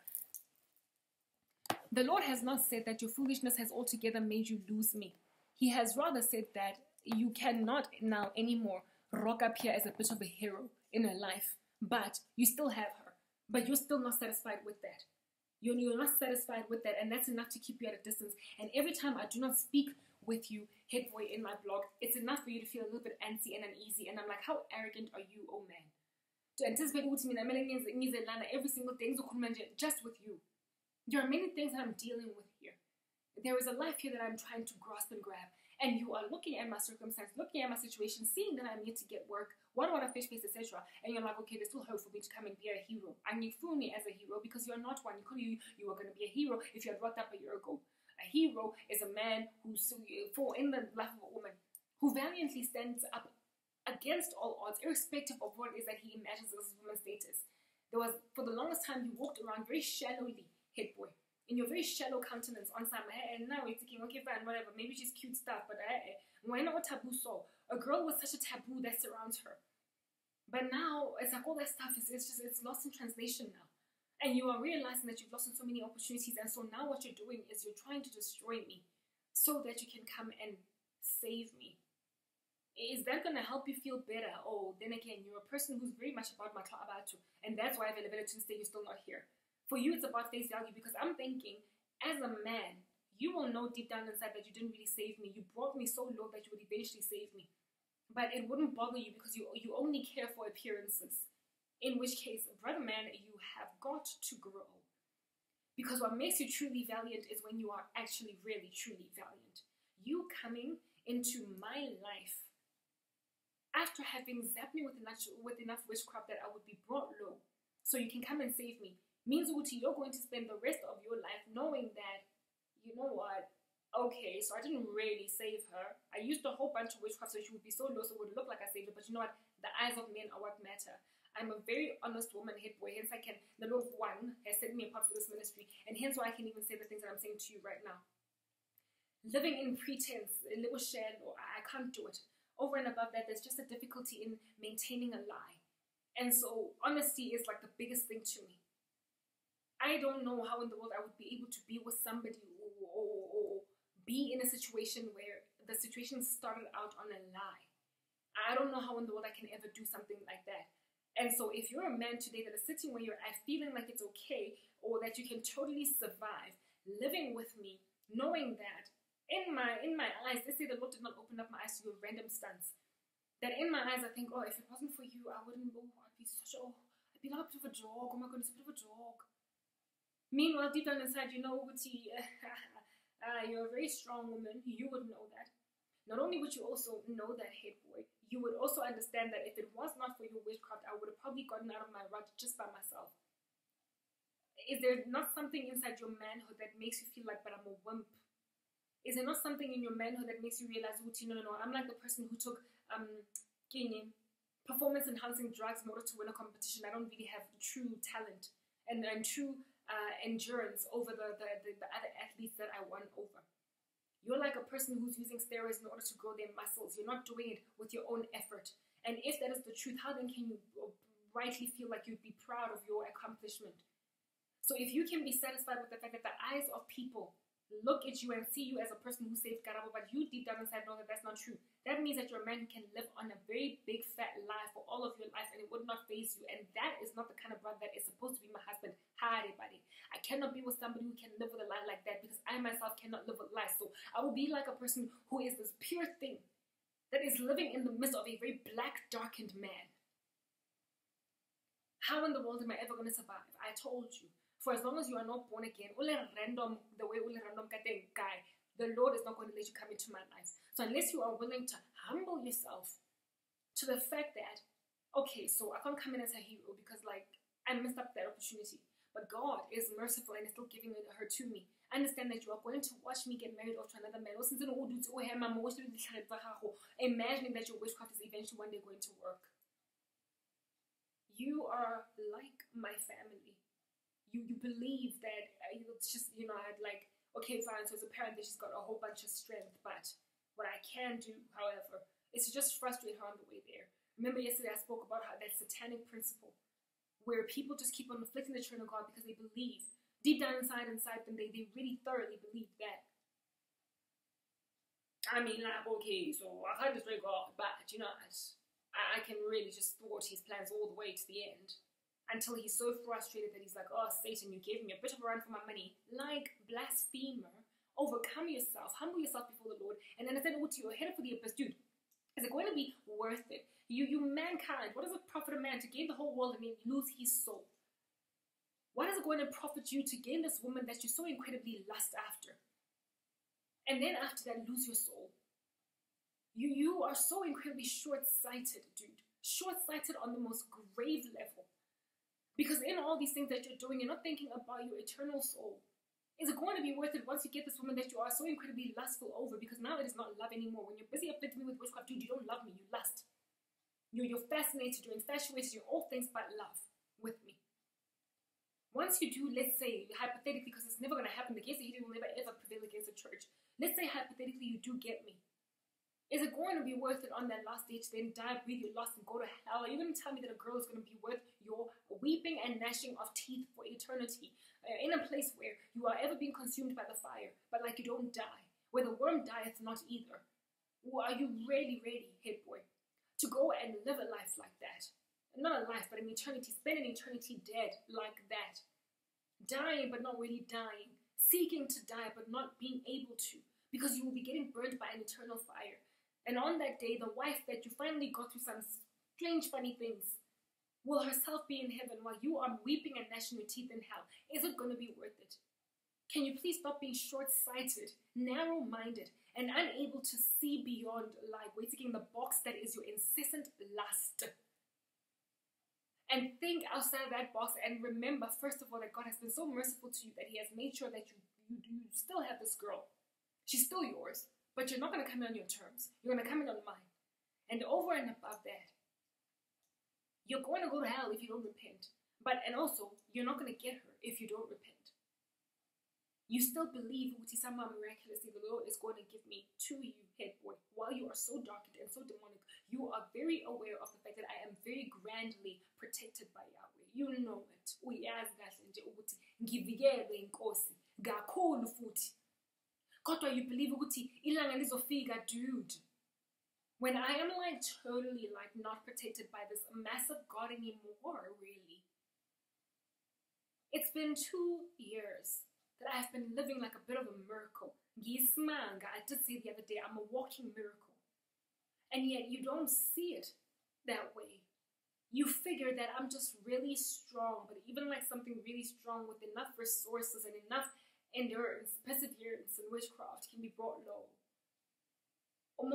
The Lord has not said that your foolishness has altogether made you lose me. He has rather said that you cannot now anymore rock up here as a bit of a hero in her life, but you still have her. But you're still not satisfied with that. You're not satisfied with that, and that's enough to keep you at a distance. And every time I do not speak with you, head boy, in my blog, it's enough for you to feel a little bit antsy and uneasy. And I'm like, how arrogant are you, oh man? To anticipate every single thing just with you. There are many things that I'm dealing with here. There is a life here that I'm trying to grasp and grab. And you are looking at my circumstance, looking at my situation, seeing that I need to get work, what a fish face, etc. And you're like, okay, there's still hope for me to come and be a hero. And you fool me as a hero because you're not one. You were going to be a hero if you had rocked up a year ago. A hero is a man who's in the life of a woman, who valiantly stands up against all odds, irrespective of what it is that he imagines as his woman's status. For the longest time, you walked around very shallowly, head boy, in your very shallow countenance on some, and now you're thinking, okay, fine, whatever, maybe she's cute stuff, but when what taboo saw, a girl with such a taboo that surrounds her. But now, it's like all that stuff it's lost in translation now. And you are realizing that you've lost so many opportunities, and so now what you're doing is you're trying to destroy me so that you can come and save me. Is that going to help you feel better? Oh, then again, you're a person who's very much about my Kla'abatu, and that's why I've elevated to stay, you're still not here. For you, it's about face value, because I'm thinking, as a man, you will know deep down inside that you didn't really save me. You brought me so low that you would eventually save me. But it wouldn't bother you because you only care for appearances. In which case, brother man, you have got to grow. Because what makes you truly valiant is when you are actually really, truly valiant. You coming into my life after having zapped me with enough witchcraft that I would be brought low so you can come and save me, means Uti, you're going to spend the rest of your life knowing that, you know what, okay, so I didn't really save her. I used a whole bunch of witchcraft so she would be so low so it would look like I saved her, but you know what, the eyes of men are what matter. I'm a very honest woman, head boy, hence the Lord one has set me apart for this ministry, and hence why I can even say the things that I'm saying to you right now. Living in pretense, a little shallow, I can't do it. Over and above that, there's just a difficulty in maintaining a lie. And so honesty is like the biggest thing to me. I don't know how in the world I would be able to be with somebody or be in a situation where the situation started out on a lie. I don't know how in the world I can ever do something like that. And so if you're a man today that is sitting where you're at feeling like it's okay, or that you can totally survive living with me, knowing that in my eyes, they say the Lord did not open up my eyes to your random stunts. that in my eyes I think, oh, if it wasn't for you, I wouldn't, I'd be like a bit of a dog. Oh my goodness, a bit of a dog. Meanwhile, deep down inside, you know, you're a very strong woman. You would know that. Not only would you also know that, head boy, you would also understand that if it was not for your witchcraft, I would have probably gotten out of my rut just by myself. Is there not something inside your manhood that makes you feel like, but I'm a wimp? Is there not something in your manhood that makes you realize, no, I'm like the person who took performance-enhancing drugs in order to win a competition. I don't really have true talent and true endurance over the other athletes that I won over. You're like a person who's using steroids in order to grow their muscles. You're not doing it with your own effort. And if that is the truth, how then can you rightly feel like you'd be proud of your accomplishment? So if you can be satisfied with the fact that the eyes of people look at you and see you as a person who saved Karabo, but you deep down inside know that that's not true, that means that you're a man who can live on a very big fat lie for all of your life and it would not faze you. And that is not the kind of brother that is supposed to be my husband. Hi, everybody. I cannot be with somebody who can live with a lie like that because I myself cannot live with lies. So I will be like a person who is this pure thing that is living in the midst of a very black, darkened man. How in the world am I ever going to survive? I told you. For as long as you are not born again, the way guy, the Lord is not going to let you come into my life. So unless you are willing to humble yourself to the fact that, okay, so I can't come in as a hero because like I messed up that opportunity. But God is merciful and is still giving her to me. Understand that you are going to watch me get married off to another man. Imagining that your witchcraft is eventually one day going to work. You are like my family. You believe that it's just, I'd like, okay, fine, so as a parent, she's got a whole bunch of strength, but what I can do, however, is to just frustrate her on the way there. Remember yesterday I spoke about how that satanic principle, where people just keep on afflicting the children of God because they believe, deep down inside them, they really thoroughly believe that. I mean, like, okay, so I heard this very God, but, I can really just thwart his plans all the way to the end. Until he's so frustrated that he's like, oh, Satan, you gave me a bit of a run for my money. Like, blasphemer, overcome yourself, humble yourself before the Lord, and understand what you're headed for the abyss. Dude, is it going to be worth it? You mankind, what does it profit a man to gain the whole world and then lose his soul? What is it going to profit you to gain this woman that you so incredibly lust after? And then after that, lose your soul. You are so incredibly short-sighted, dude. Short-sighted on the most grave level. Because in all these things that you're doing, you're not thinking about your eternal soul. Is it going to be worth it once you get this woman that you are so incredibly lustful over? Because now it is not love anymore. When you're busy afflicting me with witchcraft, dude, you don't love me, you lust. You're fascinated, you're infatuated, you're all things but love with me. Once you do, let's say, hypothetically, because it's never going to happen, the gates of Eden will never ever prevail against the church. Let's say, hypothetically, you do get me. Is it going to be worth it on that last day to then die, breathe your last, and go to hell? Are you going to tell me that a girl is going to be worth your weeping and gnashing of teeth for eternity in a place where you are ever being consumed by the fire, but like you don't die, where the worm dieth not either? Or are you really ready, head boy, to go and live a life like that? Not a life, but an eternity, spend an eternity dead like that. Dying, but not really dying. Seeking to die, but not being able to, because you will be getting burned by an eternal fire. And on that day, the wife that you finally got through some strange, funny things will herself be in heaven while you are weeping and gnashing your teeth in hell. Is it going to be worth it? Can you please stop being short-sighted, narrow-minded, and unable to see beyond, like, waiting in the box that is your incessant lust? And think outside that box and remember, first of all, that God has been so merciful to you that he has made sure that you still have this girl. She's still yours. But you're not going to come in on your terms. You're going to come in on mine. And over and above that, you're going to go to hell if you don't repent. And also, you're not going to get her if you don't repent. You still believe, somehow miraculously, the Lord is going to give me to you, head boy. While you are so darkened and so demonic, you are very aware of the fact that I am very grandly protected by Yahweh. You know it. Uyazi kahle nje ukuthi ngivikelwe inkosi kakhulu futhi. Kodwa you believe ukuthi ilanga lizofika, dude. When I am like totally like not protected by this massive God anymore, really. It's been 2 years that I have been living like a bit of a miracle. Gismanga, I did say the other day, I'm a walking miracle. And yet you don't see it that way. You figure that I'm just really strong, but even like something really strong with enough resources and enough endurance, perseverance, and witchcraft can be brought low. Boy,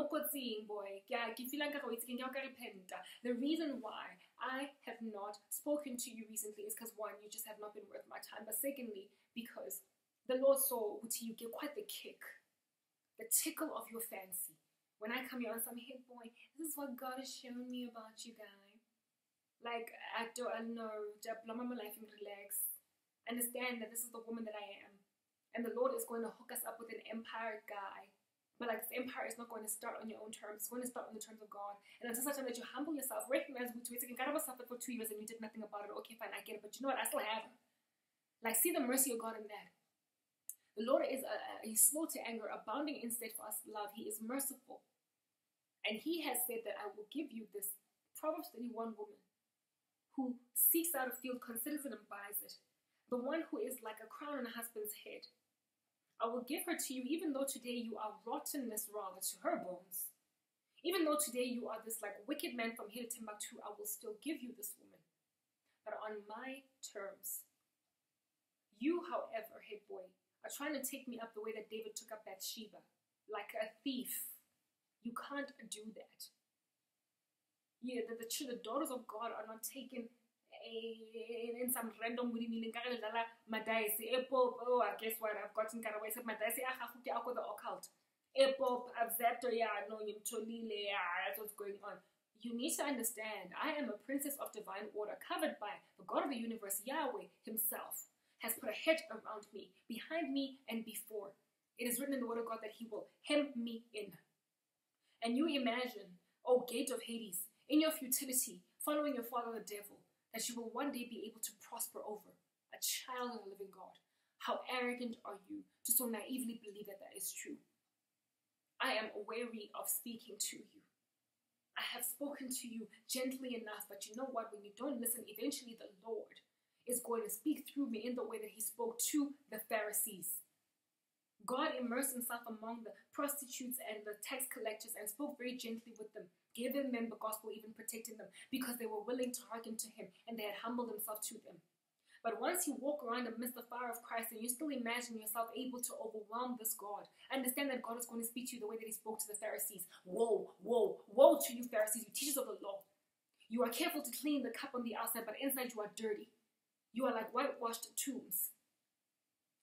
the reason why I have not spoken to you recently is because one, you just have not been worth my time, but secondly, because the Lord saw you get quite the kick, the tickle of your fancy. When I come here on some hit boy, this is what God has shown me about you guys. Like, I don't know, just blow my life and relax. Understand that this is the woman that I am. And the Lord is going to hook us up with an empire guy. But like, this empire is not going to start on your own terms. It's going to start on the terms of God. And until such time that you humble yourself, recognize which ways you can suffered for 2 years and you did nothing about it. Okay, fine, I get it. But you know what? I still have her. Like, see the mercy of God in that. The Lord is he's slow to anger, abounding in steadfast love. He is merciful. And he has said that I will give you this Proverbs 31 woman who seeks out a field, considers it, and buys it. The one who is like a crown on a husband's head. I will give her to you, even though today you are rottenness rather to her bones. Even though today you are this like wicked man from here to Timbuktu, I will still give you this woman. But on my terms. You, however, head boy, are trying to take me up the way that David took up Bathsheba. Like a thief. You can't do that. Yeah, the daughters of God are not taken in some random meaning. Oh, I guess what I've gotten kind of way. Madaisi the occult. I've zapped that's what's going on. You need to understand, I am a princess of divine order, covered by the God of the universe, Yahweh himself, has put a hedge around me, behind me, and before. It is written in the word of God that he will hem me in. And you imagine, O gate of Hades, in your futility, following your father the devil, that you will one day be able to prosper over a child of the living God. How arrogant are you to so naively believe that that is true? I am weary of speaking to you. I have spoken to you gently enough, but you know what? When you don't listen, eventually the Lord is going to speak through me in the way that he spoke to the Pharisees. God immersed himself among the prostitutes and the tax collectors and spoke very gently with them, giving them the gospel, even protecting them, because they were willing to hearken to him and they had humbled themselves to them. But once you walk around amidst the fire of Christ and you still imagine yourself able to overwhelm this God, understand that God is going to speak to you the way that he spoke to the Pharisees. Woe, woe, woe to you Pharisees, you teachers of the law. You are careful to clean the cup on the outside, but inside you are dirty. You are like whitewashed tombs,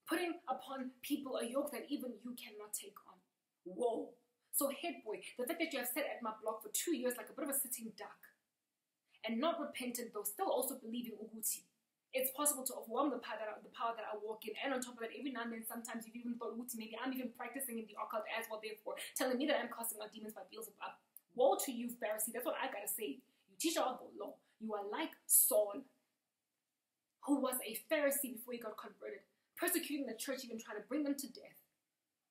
putting upon people a yoke that even you cannot take on. Whoa. So head boy, the fact that you have sat at my block for 2 years like a bit of a sitting duck, and not repentant though, still also believing Uguti. It's possible to overwhelm the power that I walk in, and on top of that, every now and then, sometimes you've even thought, Uguti, maybe I'm even practicing in the occult as well, therefore, telling me that I'm casting out demons by Beelzebub. Woe to you, Pharisee, that's what I gotta say. You teacher of the law, you are like Saul, who was a Pharisee before he got converted, persecuting the church, even trying to bring them to death.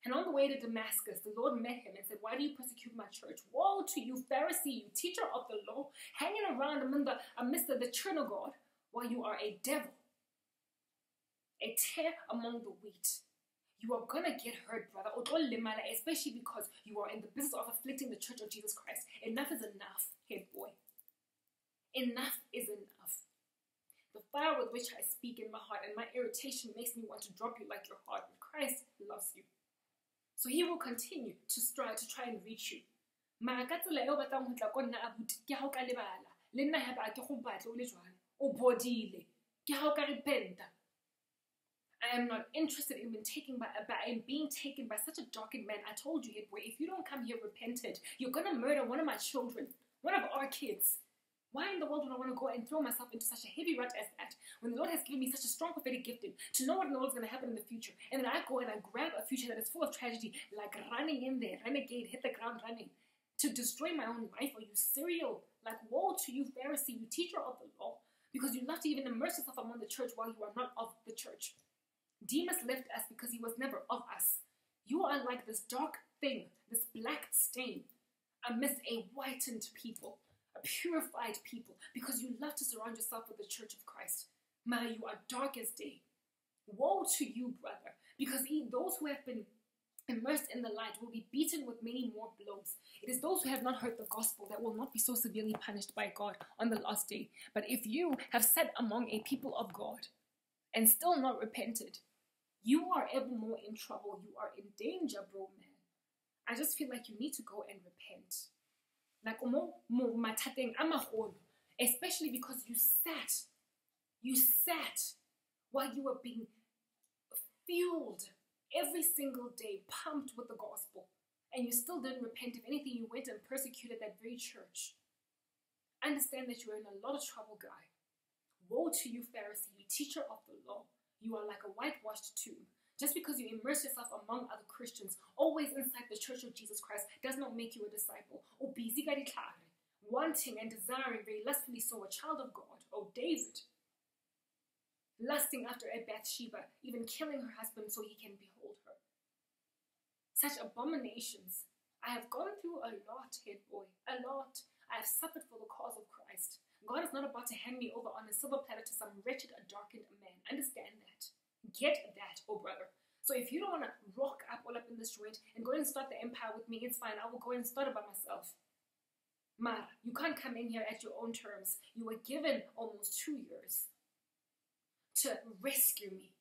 And on the way to Damascus, the Lord met him and said, why do you persecute my church? Woe to you, Pharisee, you teacher of the law, hanging around amidst the children of God, while you are a devil, a tare among the wheat. You are going to get hurt, brother, especially because you are in the business of afflicting the church of Jesus Christ. Enough is enough, head boy. Enough is enough. The fire with which I speak in my heart and my irritation makes me want to drop you like your heart, but Christ loves you. So he will continue to strive to try and reach you. I am not interested in being taken by such a darkened man. I told you, if you don't come here repentant, you're going to murder one of my children, one of our kids. Why in the world would I want to go and throw myself into such a heavy rut as that, when the Lord has given me such a strong prophetic gifting to know what in the world is going to happen in the future, and then I go and I grab a future that is full of tragedy, like running in there, renegade, hit the ground running, to destroy my own life? Are you serial? Like, woe to you, Pharisee, you teacher of the law, because you love to even immerse yourself among the church while you are not of the church. Demas left us because he was never of us. You are like this dark thing, this black stain, amidst a whitened people, a purified people, because you love to surround yourself with the church of Christ. You are dark as day. Woe to you, brother, because those who have been immersed in the light, will be beaten with many more blows. It is those who have not heard the gospel that will not be so severely punished by God on the last day. But if you have sat among a people of God and still not repented, you are ever more in trouble. You are in danger, bro, man. I just feel like you need to go and repent. Like, especially because you sat while you were being fueled every single day, pumped with the gospel, and you still didn't repent. If anything, you went and persecuted that very church. Understand that you're in a lot of trouble, guy. Woe to you, Pharisee, you teacher of the law. You are like a whitewashed tomb. Just because you immerse yourself among other Christians, always inside the Church of Jesus Christ, does not make you a disciple. O busy wanting and desiring very lustfully so a child of God, O David, lusting after a Bathsheba, even killing her husband so he can behold her. Such abominations. I have gone through a lot, head boy, a lot. I have suffered for the cause of Christ. God is not about to hand me over on a silver platter to some wretched, darkened man. Understand that. Get that, oh brother. So if you don't want to rock up all up in this joint and go and start the empire with me, it's fine. I will go and start it by myself. Mar, you can't come in here at your own terms. You were given almost 2 years to rescue me.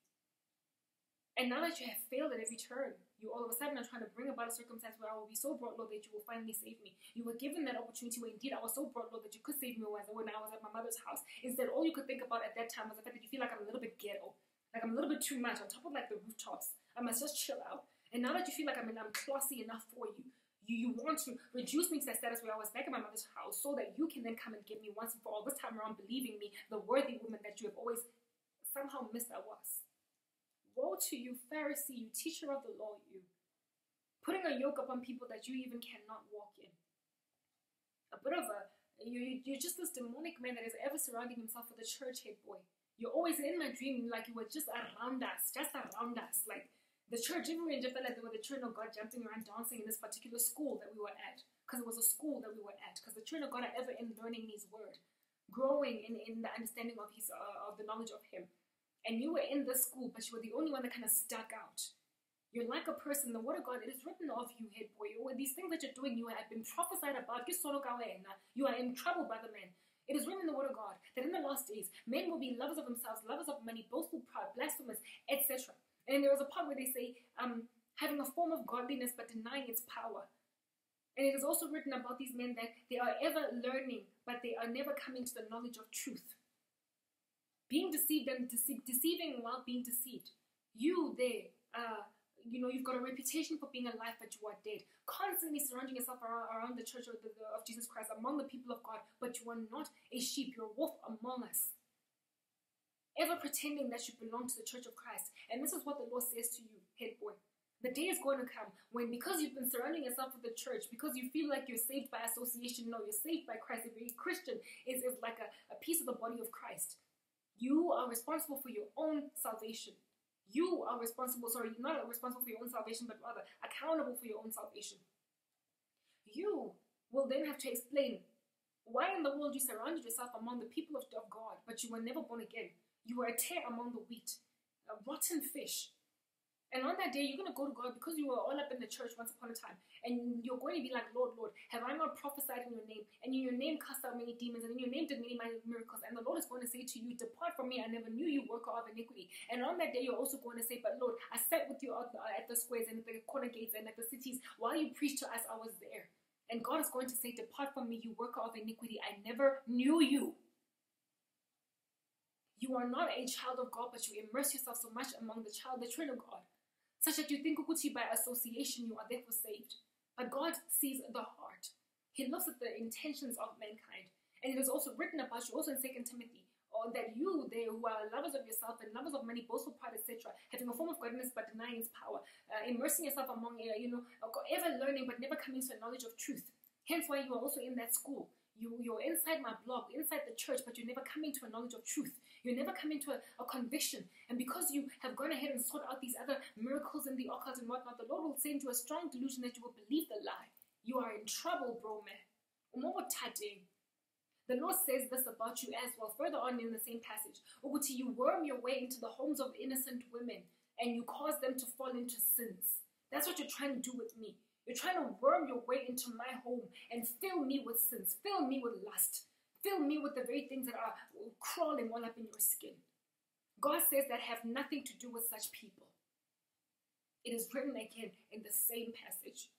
And now that you have failed at every turn, you all of a sudden are trying to bring about a circumstance where I will be so brought low that you will finally save me. You were given that opportunity where indeed I was so brought low that you could save me when I was at my mother's house. Instead, all you could think about at that time was the fact that you feel like I'm a little bit ghetto. Like I'm a little bit too much on top of like the rooftops. I must just chill out. And now that you feel like I'm classy enough for you, you want to reduce me to that status where I was back at my mother's house so that you can then come and get me once and for all, this time around, believing me, the worthy woman that you have always somehow missed I was. Woe to you, Pharisee, you teacher of the law, you. Putting a yoke upon people that you even cannot walk in. A bit of a, you're just this demonic man that is ever surrounding himself with a church head boy. You're always in my dream like you were just around us. Like the church, even when you felt like there were the children of God jumping around dancing in this particular school that we were at. Because it was a school that we were at. Because the children of God are ever in learning his word. Growing in the understanding of his of the knowledge of him. And you were in this school, but you were the only one that kind of stuck out. You're like a person, the word of God, it is written of you, head boy. These things that you're doing, you have been prophesied about. You are in trouble, brother man. It is written in the word of God that in the last days, men will be lovers of themselves, lovers of money, boastful, proud, blasphemous, etc. And there is a part where they say, having a form of godliness but denying its power. And it is also written about these men that they are ever learning, but they are never coming to the knowledge of truth. Being deceived and deceiving while being deceived. You there, you've got a reputation for being alive, but you are dead. Constantly surrounding yourself around the church of Jesus Christ, among the people of God, but you are not a sheep. You're a wolf among us. Ever pretending that you belong to the church of Christ. And this is what the Lord says to you, head boy. The day is going to come when, because you've been surrounding yourself with the church, because you feel like you're saved by association, no, you're saved by Christ. Every Christian is like a piece of the body of Christ. You are responsible for your own salvation. You are responsible, not responsible for your own salvation, but rather accountable for your own salvation. You will then have to explain why in the world you surrounded yourself among the people of God, but you were never born again. You were a tear among the wheat, a rotten fish. And on that day, you're going to go to God because you were all up in the church once upon a time. And you're going to be like, Lord, Lord, have I not prophesied in your name? And in your name cast out many demons, and in your name did many miracles. And the Lord is going to say to you, depart from me, I never knew you, worker of iniquity. And on that day, you're also going to say, but Lord, I sat with you at the squares and at the corner gates and at the cities. While you preached to us, I was there. And God is going to say, depart from me, you worker of iniquity. I never knew you. You are not a child of God, but you immerse yourself so much among the children of God, such that you think by association you are therefore saved. But God sees the heart. He looks at the intentions of mankind. And it is also written about you, also in 2 Timothy, or that you, they who are lovers of yourself and lovers of money, boastful, pride, etc., having a form of godliness but denying its power, immersing yourself among, ever learning but never coming to a knowledge of truth. Hence why you are also in that school. You're inside my blog, inside the church, but you're never coming to a knowledge of truth. You're never coming to a conviction. And because you have gone ahead and sought out these other miracles and the occult and whatnot, the Lord will send you a strong delusion that you will believe the lie. You are in trouble, bro, man. The Lord says this about you as well, further on in the same passage. You worm your way into the homes of innocent women, and you cause them to fall into sins. That's what you're trying to do with me. You're trying to worm your way into my home and fill me with sins, fill me with lust, fill me with the very things that are crawling all up in your skin. God says that have nothing to do with such people. It is written again in the same passage.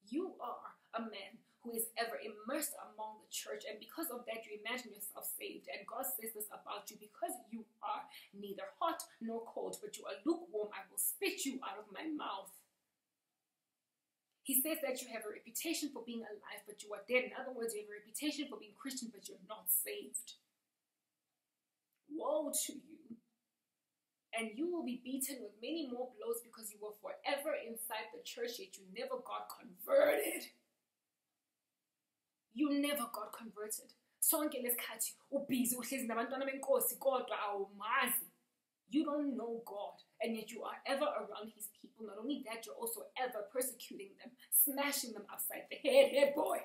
You are a man who is ever immersed among the church, and because of that you imagine yourself saved. And God says this about you: because you are neither hot nor cold, but you are lukewarm, I will spit you out of my mouth. He says that you have a reputation for being alive, but you are dead. In other words, you have a reputation for being Christian, but you're not saved. Woe to you. And you will be beaten with many more blows because you were forever inside the church, yet you never got converted. You never got converted. Sonke lesikhathi ubhizi uhlezi nabantwana benkosi kodwa awumazi. You don't know God, and yet you are ever around his people. Not only that, you're also ever persecuting them, smashing them upside the head boy.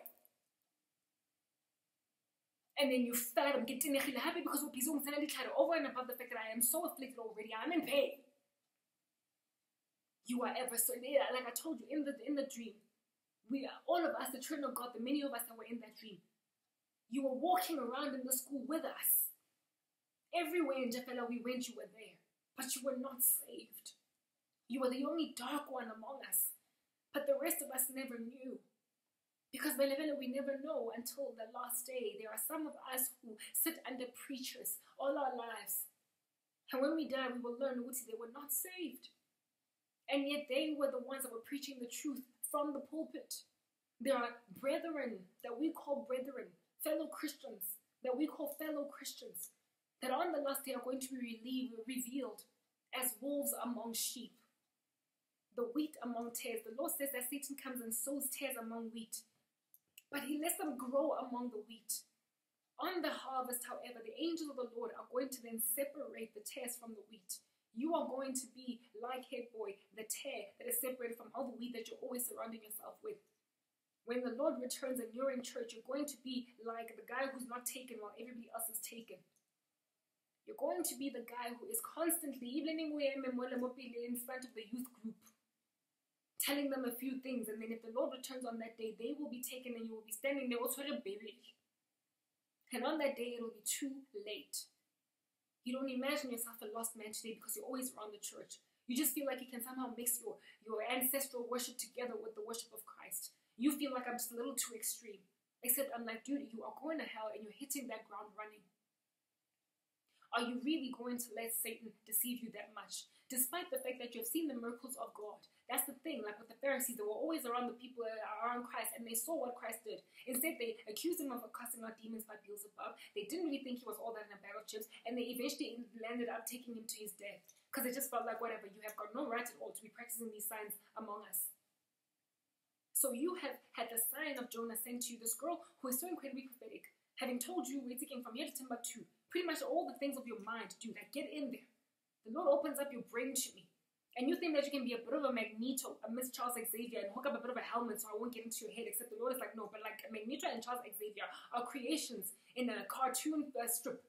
And then you fell and get happy because over and above the fact that I am so afflicted already, I'm in pain. You are ever so, like I told you, in the dream, we are, all of us, the children of God, the many of us that were in that dream, you were walking around in the school with us. Everywhere in Jafela we went, you were there, but you were not saved. You were the only dark one among us, but the rest of us never knew. Because we never know until the last day. There are some of us who sit under preachers all our lives, and when we die, we will learn that they were not saved. And yet they were the ones that were preaching the truth from the pulpit. There are brethren that we call brethren, fellow Christians that we call fellow Christians, that on the last day are going to be revealed as wolves among sheep, the wheat among tares. The Lord says that Satan comes and sows tares among wheat, but he lets them grow among the wheat. On the harvest, however, the angels of the Lord are going to then separate the tares from the wheat. You are going to be like Head Boy, the tare that is separated from all the wheat that you're always surrounding yourself with. When the Lord returns and you're in church, you're going to be like the guy who's not taken while everybody else is taken. You're going to be the guy who is constantly, even in front of the youth group, telling them a few things, and then if the Lord returns on that day, they will be taken and you will be standing there also a baby. And on that day, it will be too late. You don't imagine yourself a lost man today because you're always around the church. You just feel like you can somehow mix your ancestral worship together with the worship of Christ. You feel like I'm just a little too extreme. Except I'm like, dude, you are going to hell and you're hitting that ground running. Are you really going to let Satan deceive you that much? Despite the fact that you have seen the miracles of God. That's the thing, like with the Pharisees, they were always around the people around Christ, and they saw what Christ did. Instead, they accused him of casting out demons by Beelzebub. They didn't really think he was all that in a bag of chips, and they eventually landed up taking him to his death. Because they just felt like, whatever, you have got no right at all to be practicing these signs among us. So you have had the sign of Jonah sent to you, this girl who is so incredibly prophetic, having told you we're taking from here to Timbuktu, pretty much all the things of your mind, dude, like get in there. The Lord opens up your brain to me. And you think that you can be a bit of a Magneto, a Miss Charles Xavier, and hook up a bit of a helmet so I won't get into your head, except the Lord is like, no, but like Magneto and Charles Xavier are creations in a cartoon strip.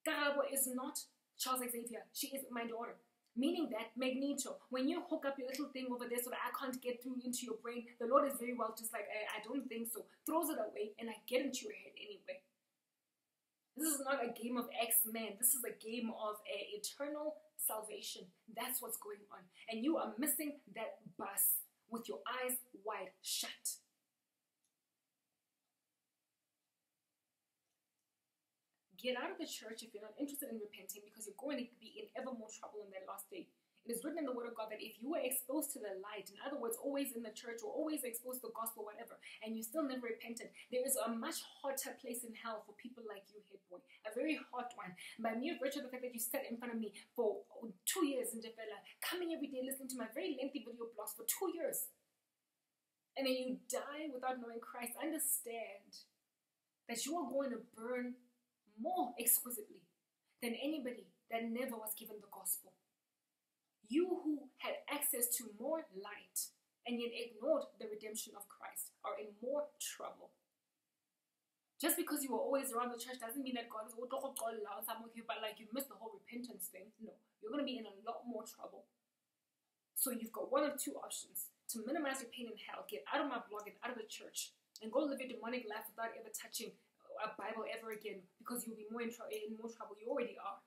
Karabo is not Charles Xavier. She is my daughter. Meaning that Magneto, when you hook up your little thing over there so that I can't get through into your brain, the Lord is very well just like, I don't think so. Throws it away and I get into your head anyway. This is not a game of X-Men. This is a game of eternal salvation. That's what's going on. And you are missing that bus with your eyes wide shut. Get out of the church if you're not interested in repenting, because you're going to be in ever more trouble on that last day. It is written in the Word of God that if you were exposed to the light, in other words, always in the church or always exposed to the gospel, whatever, and you still never repented, there is a much hotter place in hell for people like you, Head Boy. A very hot one. By mere virtue of the fact that you sat in front of me for 2 years in Jafela, coming every day listening to my very lengthy video blogs for 2 years, and then you die without knowing Christ, understand that you are going to burn more exquisitely than anybody that never was given the gospel. You who had access to more light and yet ignored the redemption of Christ are in more trouble. Just because you were always around the church doesn't mean that God is but like you missed the whole repentance thing. No, you're going to be in a lot more trouble. So you've got one of two options: to minimize your pain in hell, get out of my blog and out of the church, and go live your demonic life without ever touching a Bible ever again, because you'll be in more trouble. You already are.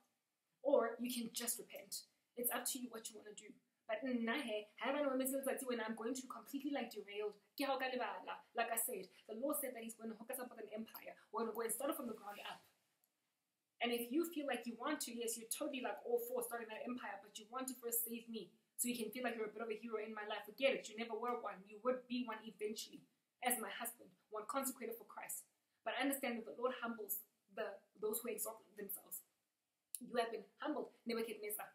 Or you can just repent. It's up to you what you want to do. But when I'm going to completely derailed, like I said, the Lord said that He's going to hook us up with an empire. We're going to go and start it from the ground up. And if you feel like you want to, yes, you're totally all for starting that empire, but you want to first save me, so you can feel like you're a bit of a hero in my life. Forget it. You never were one. You would be one eventually, as my husband, one consecrated for Christ. But understand that the Lord humbles those who exalt themselves. You have been humbled, Nebuchadnezzar.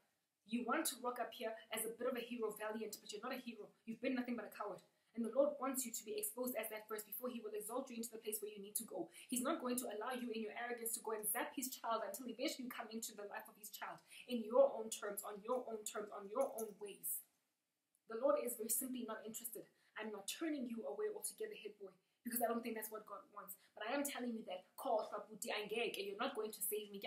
You want to rock up here as a bit of a hero, valiant, but you're not a hero. You've been nothing but a coward. And the Lord wants you to be exposed as that first before He will exalt you into the place where you need to go. He's not going to allow you in your arrogance to go and zap His child until eventually you come into the life of His child in your own terms, on your own terms, on your own ways. The Lord is very simply not interested. I'm not turning you away altogether, head boy, because I don't think that's what God wants. But I am telling you that you're not going to save me.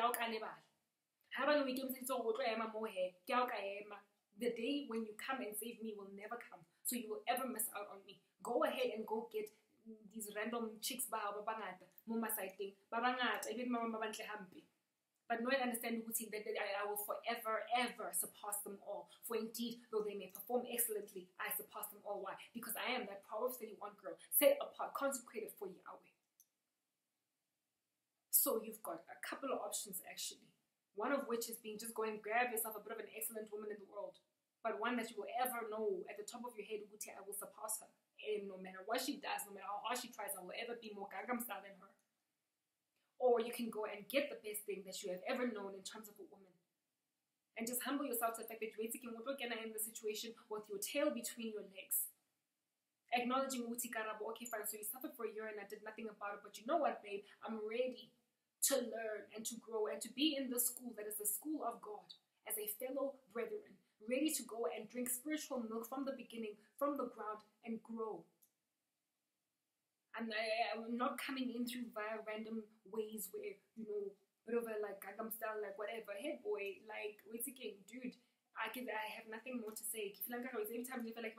The day when you come and save me will never come, so you will ever miss out on me. Go ahead and go get these random chicks but know and understand that I will forever, ever surpass them all. For indeed, though they may perform excellently, I surpass them all. Why? Because I am that Proverbs 31 girl, set apart, consecrated for Yahweh. So you've got a couple of options actually. One of which is just go and grab yourself a bit of an excellent woman in the world, but one that you will ever know at the top of your head, I will surpass her. And no matter what she does, no matter how hard she tries, I will ever be more Gangnam Style than her. Or you can go and get the best thing that you have ever known in terms of a woman, and just humble yourself to the fact that you're in the situation with your tail between your legs. Acknowledging okay, fine, so you suffered for a year and I did nothing about it, but you know what, babe, I'm ready to learn and to grow and to be in the school that is the school of God as a fellow brethren, ready to go and drink spiritual milk from the beginning, from the ground, and grow. And I'm not coming in through via random ways where, bit of a Gangnam Style, whatever, head boy, wait again, dude, I have nothing more to say. Every time you feel like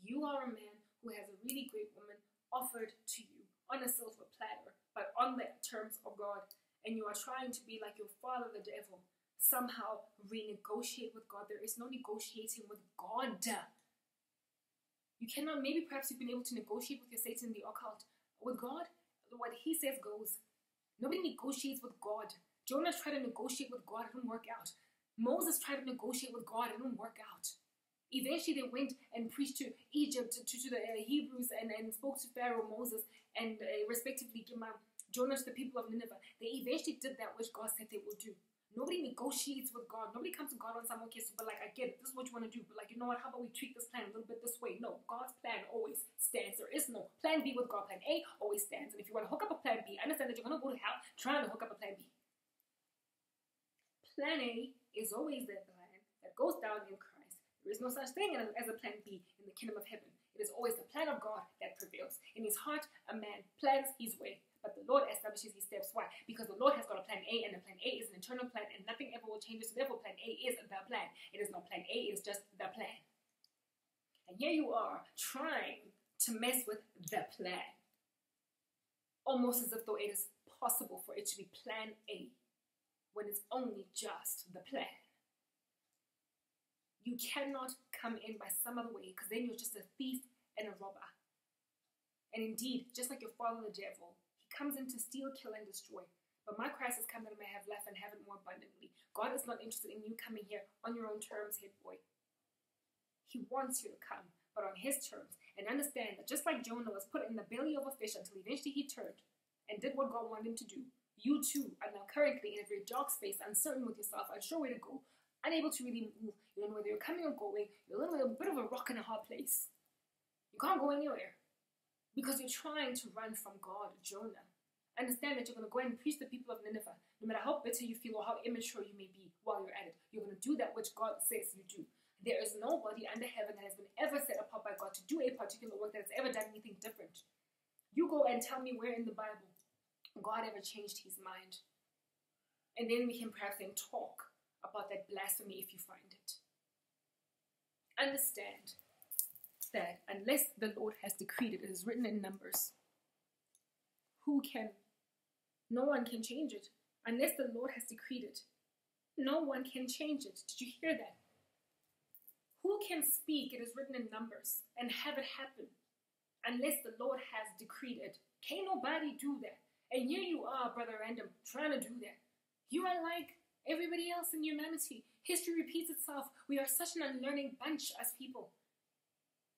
you are a man who has a really great woman offered to you on a silver platter, but on the terms of God, and you are trying to be like your father, the devil, somehow renegotiate with God. There is no negotiating with God. You cannot, maybe perhaps you've been able to negotiate with your Satan in the occult. With God, what He says goes. Nobody negotiates with God. Jonah tried to negotiate with God, it didn't work out. Moses tried to negotiate with God, it didn't work out. Eventually they went and preached to Egypt, to the Hebrews, and spoke to Pharaoh, Moses, and respectively Jonah to the people of Nineveh. They eventually did that which God said they will do. Nobody negotiates with God. Nobody comes to God on some occasion, but I get it, this is what you want to do, but you know what, how about we tweak this plan a little bit this way? No, God's plan always stands. There is no plan B with God. Plan A always stands. And if you want to hook up a plan B, understand that you're going to go to hell trying to hook up a plan B. Plan A is always the plan that goes down in Christ. There is no such thing as a plan B in the kingdom of heaven. It is always the plan of God that prevails. In his heart, a man plans his way, but the Lord establishes his steps. Why? Because the Lord has got a plan A, and the plan A is an eternal plan, and nothing ever will change it. So therefore, plan A is the plan. It is not plan A, it is just the plan. And here you are, trying to mess with the plan. Almost as if though it is possible for it to be plan A, when it's only just the plan. You cannot come in by some other way, because then you're just a thief and a robber. And indeed, just like your father the devil, he comes in to steal, kill, and destroy. But my Christ has come that I may have life and have it more abundantly. God is not interested in you coming here on your own terms, head boy. He wants you to come, but on his terms. And understand that just like Jonah was put in the belly of a fish until eventually he turned and did what God wanted him to do, you too are now currently in a very dark space, uncertain with yourself, unsure where to go, unable to really move. You don't know whether you're coming or going. You're a bit of a rock in a hard place. You can't go anywhere because you're trying to run from God, Jonah. Understand that you're going to go and preach to the people of Nineveh. No matter how bitter you feel or how immature you may be while you're at it, you're going to do that which God says you do. There is nobody under heaven that has been ever set apart by God to do a particular work that has ever done anything different. You go and tell me where in the Bible God ever changed his mind. And then we can perhaps then talk about that blasphemy if you find it. Understand that unless the Lord has decreed it, it is written in Numbers. No one can change it. Unless the Lord has decreed it, no one can change it. Did you hear that? Who can speak, it is written in Numbers, and have it happen unless the Lord has decreed it? Can't nobody do that. And here you are, Brother Random, trying to do that. You are like everybody else in humanity. History repeats itself. We are such an unlearning bunch as people.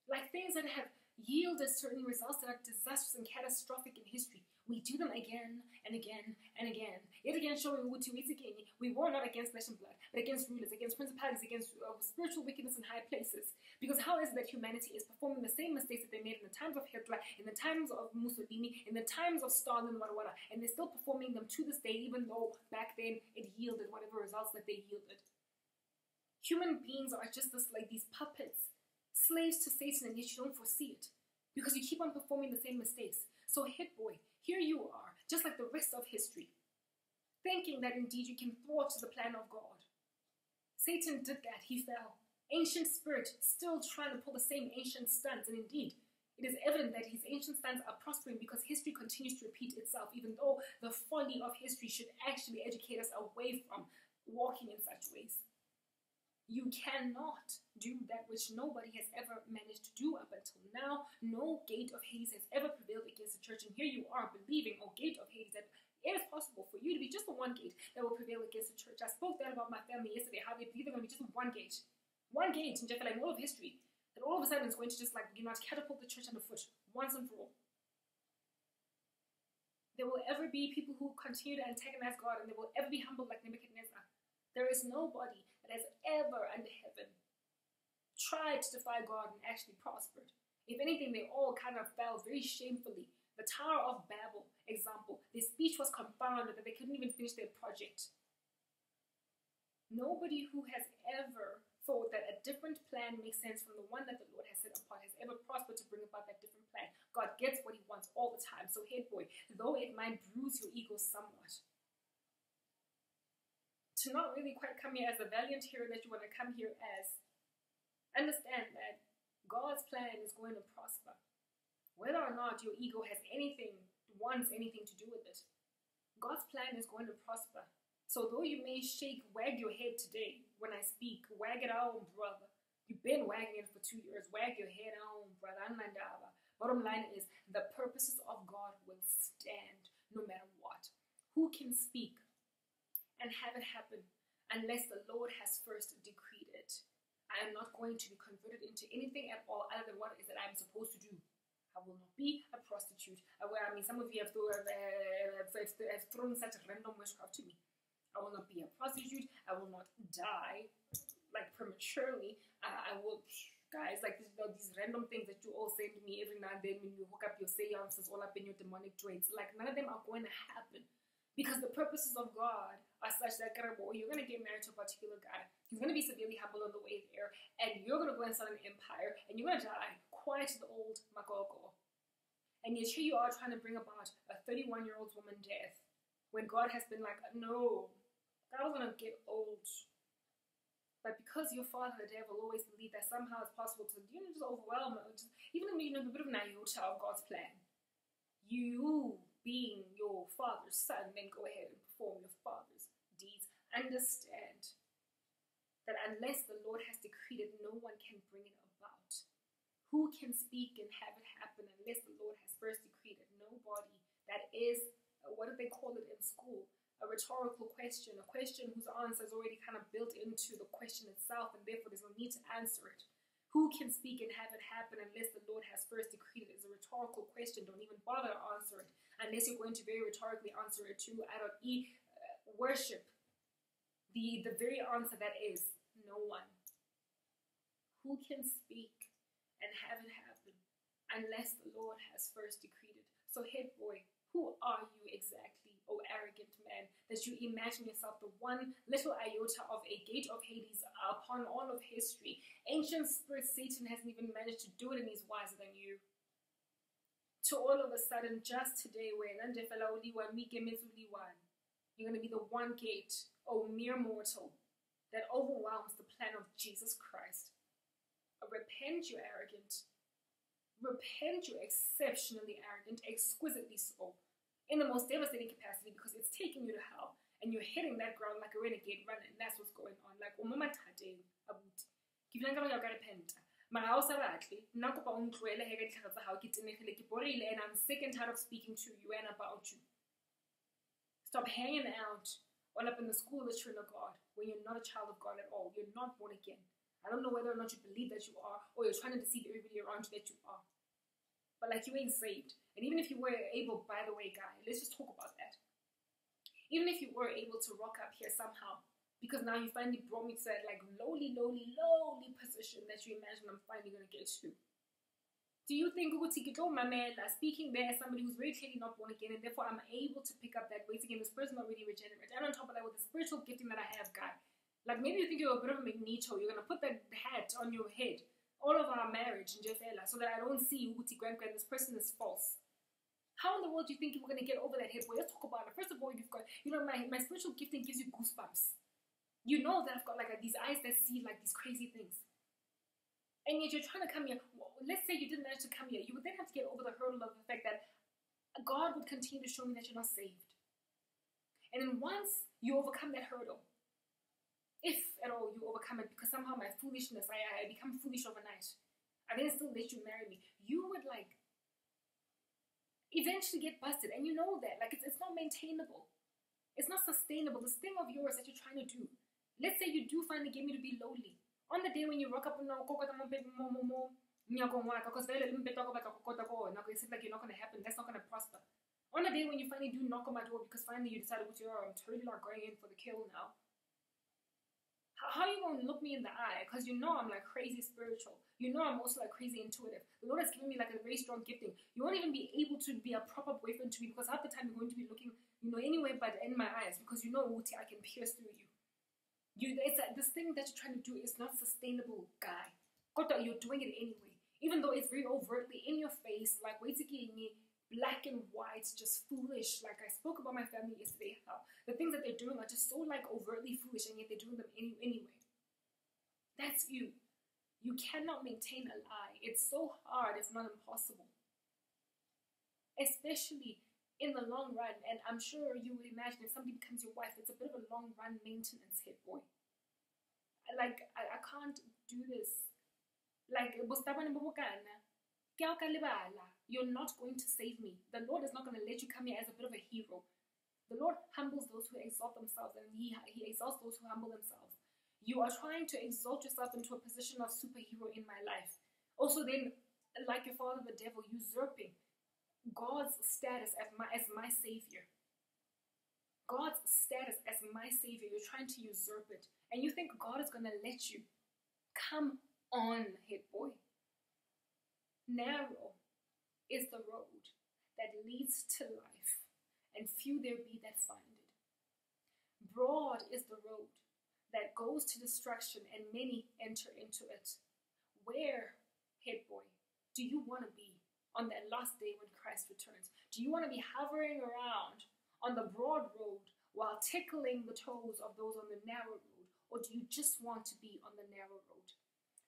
Like things that have yielded certain results that are disastrous and catastrophic in history, we do them again and again and again. Yet again, showing we war not against flesh and blood, but against rulers, against principalities, against spiritual wickedness in high places. Because how is it that humanity is performing the same mistakes that they made in the times of Hitler, in the times of Mussolini, in the times of Stalin, and they're still performing them to this day, even though back then it yielded whatever results that they yielded. Human beings are just like these puppets, slaves to Satan, and yet you don't foresee it because you keep on performing the same mistakes. So Hit Boy, here you are, just like the rest of history, thinking that indeed you can thwart the plan of God. Satan did that, he fell. Ancient spirit still trying to pull the same ancient stunts, and indeed, it is evident that his ancient stunts are prospering because history continues to repeat itself, even though the folly of history should actually educate us away from walking in such ways. You cannot do that which nobody has ever managed to do up until now. No gate of Hades has ever prevailed against the church, and here you are believing, oh gate of Hades, that it is possible for you to be just the one gate that will prevail against the church. I spoke that about my family yesterday, how they believe they're going to be just one gate in just like all of history, that all of a sudden is going to just like, catapult the church underfoot once and for all. There will ever be people who continue to antagonize God, and they will ever be humbled like Nebuchadnezzar. There is nobody that has ever under heaven tried to defy God and actually prospered. If anything, they all kind of fell very shamefully. The Tower of Babel example, their speech was confounded that they couldn't even finish their project. Nobody who has ever thought that a different plan makes sense from the one that the Lord has set apart has ever prospered to bring about that different plan. God gets what he wants all the time. So Head Boy, though it might bruise your ego somewhat, to not really quite come here as the valiant hero that you want to come here as, understand that God's plan is going to prosper. Whether or not your ego wants anything to do with it, God's plan is going to prosper. So though you may wag your head today when I speak, wag it on, brother. You've been wagging it for 2 years. Wag your head on, brother. Bottom line is, the purposes of God will stand no matter what. Who can speak and have it happen unless the Lord has first decreed it? I am not going to be converted into anything at all other than what it is that I'm supposed to do. I will not be a prostitute. Some of you have thrown such random witchcraft to me. I will not be a prostitute. I will not die like prematurely. I will, guys, like these random things that you all say to me every now and then when you hook up your seances all up in your demonic joints. Like none of them are going to happen. Because the purposes of God are such that you're going to get married to a particular guy. He's going to be severely humble on the way there. And you're going to go and start an empire. And you're going to die quite the old Magogo. And yet here you are trying to bring about a 31-year-old woman death. When God has been like, no, that was going to get old. But because your father, the devil, always believed that somehow it's possible to, just overwhelm it. Even though a bit of an iota of God's plan. You, being your father's son, then go ahead and perform your father's deeds. Understand that unless the Lord has decreed it, no one can bring it about. Who can speak and have it happen unless the Lord has first decreed it? Nobody. That is, what do they call it in school? A rhetorical question, a question whose answer is already kind of built into the question itself, and therefore there's no need to answer it. Who can speak and have it happen unless the Lord has first decreed it? It's a rhetorical question. Don't even bother to answer it unless you're going to very rhetorically answer it too. Worship the very answer that is no one. Who can speak and have it happen unless the Lord has first decreed it? So Head Boy, who are you exactly, oh arrogant man, that you imagine yourself the one little iota of a gate of Hades upon all of history? Ancient spirit Satan hasn't even managed to do it, and he's wiser than you. To all of a sudden, just today, you're going to be the one gate, oh mere mortal. that overwhelms the plan of Jesus Christ. Repent, you're arrogant. Repent, you're exceptionally arrogant, exquisitely so, in the most devastating capacity, because it's taking you to hell, and you're hitting that ground like a renegade running, and that's what's going on. Like, umama thateng, abuti. Ke bilang ka ba ka repent. Mara ha o sa batle, nna kopa o ntlohele he ka ditlhare tsa hao ke tenegile, ke borile, and I'm sick and tired of speaking to you and about you. Stop hanging out all up in the school of the children of God when you're not a child of God at all. You're not born again. I don't know whether or not you believe that you are, or you're trying to deceive everybody around you that you are. But like, you ain't saved. And even if you were able, by the way, guy, let's just talk about that. Even if you were able to rock up here somehow, because now you finally brought me to that like lowly position that you imagine I'm finally going to get to. Do you think speaking there as somebody who's very clearly not born again, and therefore I'm able to pick up that weight again, this person already regenerate, and on top of that, with the spiritual gifting that I have, guy, like maybe you think you're a bit of a magneto, you're going to put that hat on your head all of our marriage in Jefela so that I don't see Uguti Grand, this person is false. How in the world do you think you were going to get over that head? Well, let's talk about it. First of all, you've got, my spiritual gifting gives you goosebumps. You know that I've got like these eyes that see like these crazy things. And yet you're trying to come here. Well, let's say you didn't manage to come here. You would then have to get over the hurdle of the fact that God would continue to show me that you're not saved. And then once you overcome that hurdle, if at all you overcome it, because somehow my foolishness, I become foolish overnight, I then still let you marry me, you would like eventually get busted. And you know that. Like, it's not maintainable. It's not sustainable. This thing of yours that you're trying to do. Let's say you do finally get me to be lowly. On the day when you rock up and because it's like you're not going to happen, that's not going to prosper. On the day when you finally do knock on my door because finally you decided I'm totally not going in for the kill now, how are you going to look me in the eye? Because you know I'm like crazy spiritual. You know I'm also like crazy intuitive. The Lord has given me like a very strong gifting. You won't even be able to be a proper boyfriend to me because half the time you're going to be looking, anywhere but in my eyes, because you know, Uti, I can pierce through you. This thing that you're trying to do is not sustainable, guy. You're doing it anyway. Even though it's very overtly in your face, like black and white, just foolish. Like I spoke about my family yesterday, how the things that they're doing are just so like overtly foolish, and yet they're doing them anyway. That's you. You cannot maintain a lie. It's so hard, if not impossible. Especially in the long run, and I'm sure you would imagine if somebody becomes your wife, it's a bit of a long run maintenance hit, boy. Like, I can't do this. Like, you're not going to save me. The Lord is not going to let you come here as a bit of a hero. The Lord humbles those who exalt themselves, and He exalts those who humble themselves. You are trying to exalt yourself into a position of superhero in my life. Also then, like your father the devil, usurping God's status as my savior. God's status as my savior. You're trying to usurp it. And you think God is going to let you. Come on, hit boy. Narrow is the road that leads to life, and few there be that find it. Broad is the road that goes to destruction, and many enter into it. Where, hit boy, do you want to be on that last day when Christ returns? Do you want to be hovering around on the broad road while tickling the toes of those on the narrow road? Or do you just want to be on the narrow road?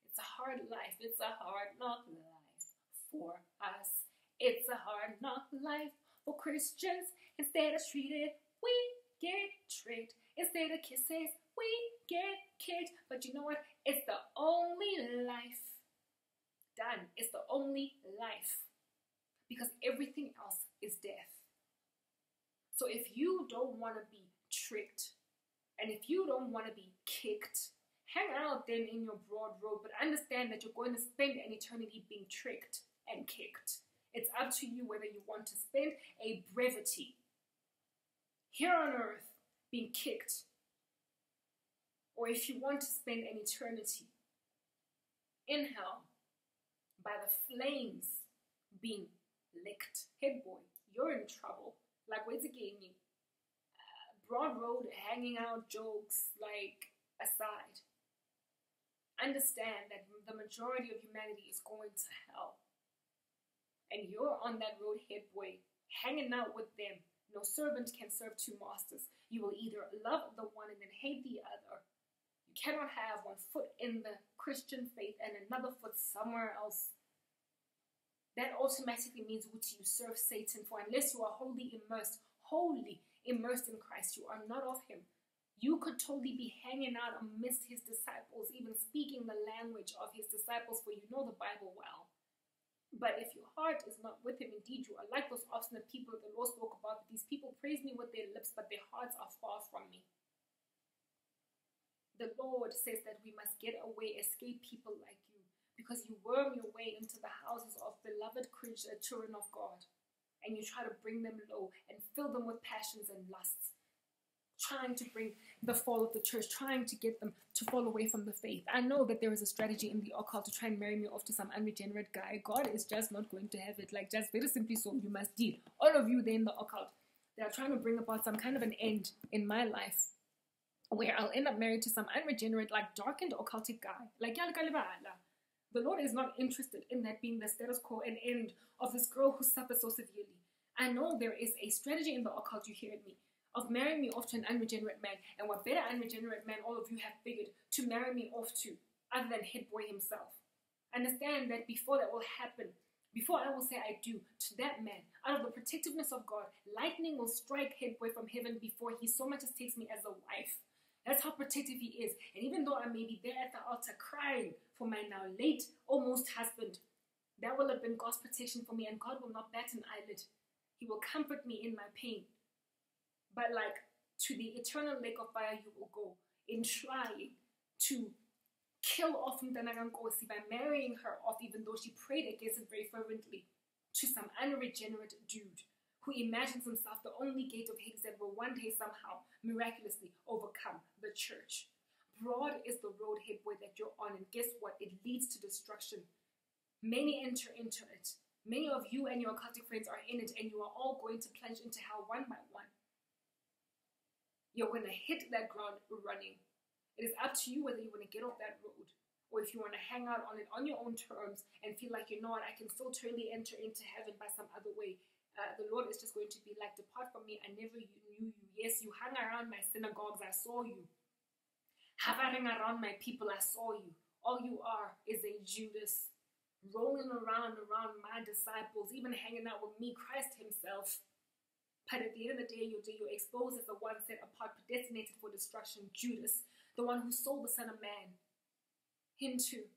It's a hard life. It's a hard knock life for us. It's a hard knock life for Christians. Instead of treated, we get tricked. Instead of kisses, we get kicked. But you know what? It's the only life. Done. It's the only life. Because everything else is death. So if you don't want to be tricked, and if you don't want to be kicked, hang out then in your broad road, but understand that you're going to spend an eternity being tricked and kicked. It's up to you whether you want to spend a brevity here on earth being kicked, or if you want to spend an eternity in hell by the flames being licked. Hey boy, you're in trouble. Like, where's the game? Broad road, hanging out, jokes, like, aside. Understand that the majority of humanity is going to hell. And you're on that road, head boy, hanging out with them. No servant can serve two masters. You will either love the one and then hate the other. You cannot have one foot in the Christian faith and another foot somewhere else. That automatically means what you serve Satan for. Unless you are wholly immersed in Christ, you are not of him. You could totally be hanging out amidst his disciples, even speaking the language of his disciples, for you know the Bible well. But if your heart is not with him, indeed you are like those obstinate people the Lord spoke about. These people praise me with their lips, but their hearts are far from me. The Lord says that we must get away, escape people like you, because you worm your way into the houses of beloved children of God, and you try to bring them low and fill them with passions and lusts, trying to bring the fall of the church, trying to get them to fall away from the faith. I know that there is a strategy in the occult to try and marry me off to some unregenerate guy. God is just not going to have it. Like, just very simply so, you must deal. All of you there in the occult, they are trying to bring about some kind of an end in my life where I'll end up married to some unregenerate, like darkened occultic guy. Like, the Lord is not interested in that being the status quo and end of this girl who suffers so severely. I know there is a strategy in the occult, you hear me, of marrying me off to an unregenerate man. And what better unregenerate man all of you have figured to marry me off to other than Head Boy himself? Understand that before that will happen, before I will say I do to that man, out of the protectiveness of God, lightning will strike Head Boy from heaven before he so much as takes me as a wife. That's how protective he is. And even though I may be there at the altar crying for my now late, almost husband, that will have been God's protection for me, and God will not bat an eyelid. He will comfort me in my pain. But like, to the eternal lake of fire you will go in trying to kill off Mtanagankosi by marrying her off, even though she prayed against it very fervently, to some unregenerate dude who imagines himself the only gate of Hades that will one day somehow miraculously overcome the church. Broad is the road, Head Boy, that you're on, and guess what? It leads to destruction. Many enter into it. Many of you and your occultic friends are in it, and you are all going to plunge into hell one by one. You're going to hit that ground running. It is up to you whether you want to get off that road, or if you want to hang out on it on your own terms and feel like, you know what, I can still totally enter into heaven by some other way. The Lord is just going to be like, depart from me, I never knew you. Yes, you hung around my synagogues, I saw you. Hovering around my people, I saw you. All you are is a Judas, rolling around my disciples, even hanging out with me, Christ himself. But at the end of the day, you're exposed as the one set apart, predestinated for destruction, Judas, the one who sold the Son of Man into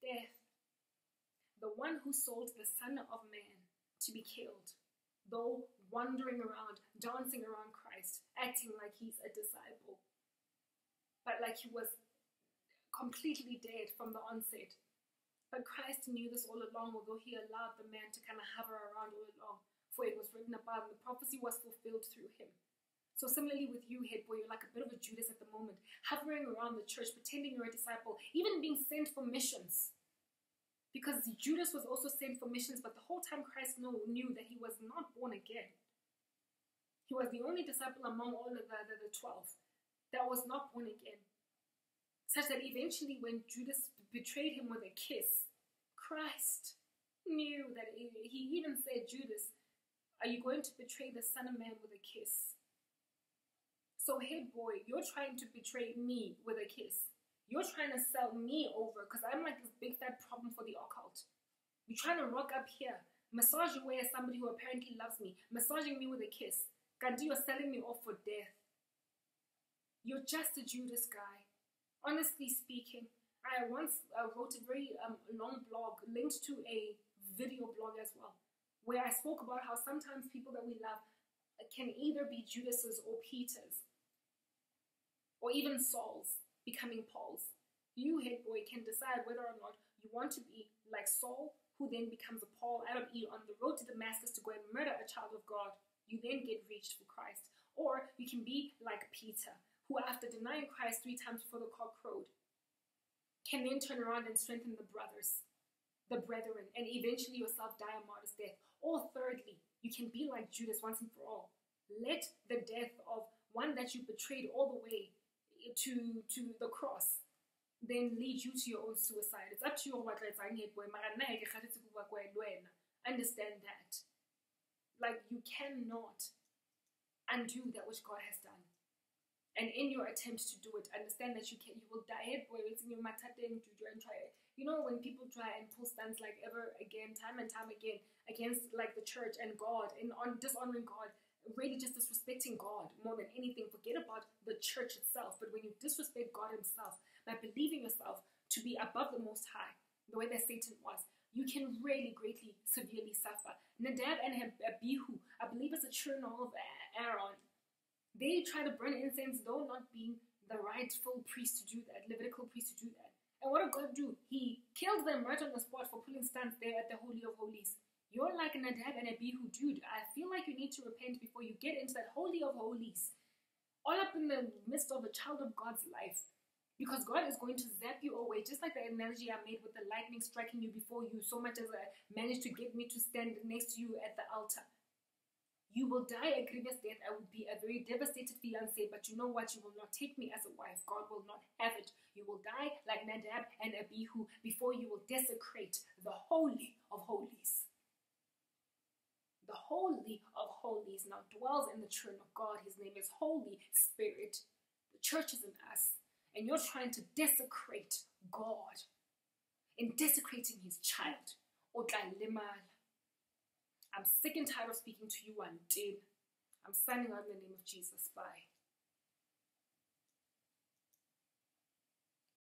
death. The one who sold the Son of Man to be killed, though wandering around, dancing around Christ, acting like he's a disciple, but like he was completely dead from the onset. But Christ knew this all along, although he allowed the man to kind of hover around all along, for it was written about, and the prophecy was fulfilled through him. So similarly with you, Head Boy, you're like a bit of a Judas at the moment, hovering around the church, pretending you're a disciple, even being sent for missions. Because Judas was also sent for missions, but the whole time Christ knew that he was not born again. He was the only disciple among all of the 12 that was not born again. Such that eventually when Judas betrayed him with a kiss, Christ knew that he even said, Judas, are you going to betray the Son of Man with a kiss? So, Head Boy, you're trying to betray me with a kiss. You're trying to sell me over because I'm like this big fat problem for the occult. You're trying to rock up here, massage away as somebody who apparently loves me, massaging me with a kiss. Gandhi, you're selling me off for death. You're just a Judas guy. Honestly speaking, I once wrote a very long blog linked to a video blog as well, where I spoke about how sometimes people that we love can either be Judases or Peters, or even Sauls becoming Pauls. You, Head Boy, can decide whether or not you want to be like Saul, who then becomes a Paul, Adam, Eve, on the road to Damascus to go and murder a child of God. You then get reached for Christ. Or you can be like Peter, who after denying Christ 3 times before the cock crowed, can then turn around and strengthen the brothers, the brethren, and eventually yourself die a martyr's death. Or thirdly, you can be like Judas once and for all. Let the death of one that you betrayed all the way to the cross then lead you to your own suicide. It's up to you. Understand that. Like, you cannot undo that which God has done. And in your attempt to do it, understand that you will die where it's in your matateng to and try it. You know, when people try and pull stunts like ever again, time and time again, against like the church and God, and on dishonoring God, really just disrespecting God more than anything. Forget about the church itself. But when you disrespect God himself by believing yourself to be above the Most High, the way that Satan was, you can really greatly, severely suffer. Nadab and Abihu, I believe it's a children of Aaron. They try to burn incense, though not being the rightful priest to do that, Levitical priest to do that. And what did God do? He killed them right on the spot for pulling stunts there at the Holy of Holies. You're like Nadab and Abihu, dude. I feel like you need to repent before you get into that Holy of Holies. All up in the midst of a child of God's life. Because God is going to zap you away. Just like the analogy I made with the lightning striking you before you so much as managed to get me to stand next to you at the altar. You will die a grievous death. I would be a very devastated fiancé, but you know what? You will not take me as a wife. God will not have it. You will die like Nadab and Abihu before you will desecrate the Holy of Holies. The Holy of Holies now dwells in the throne of God. His name is Holy Spirit. The church is in us. And you're trying to desecrate God in desecrating his child. I'm sick and tired of speaking to you until I'm signing out in the name of Jesus. Bye.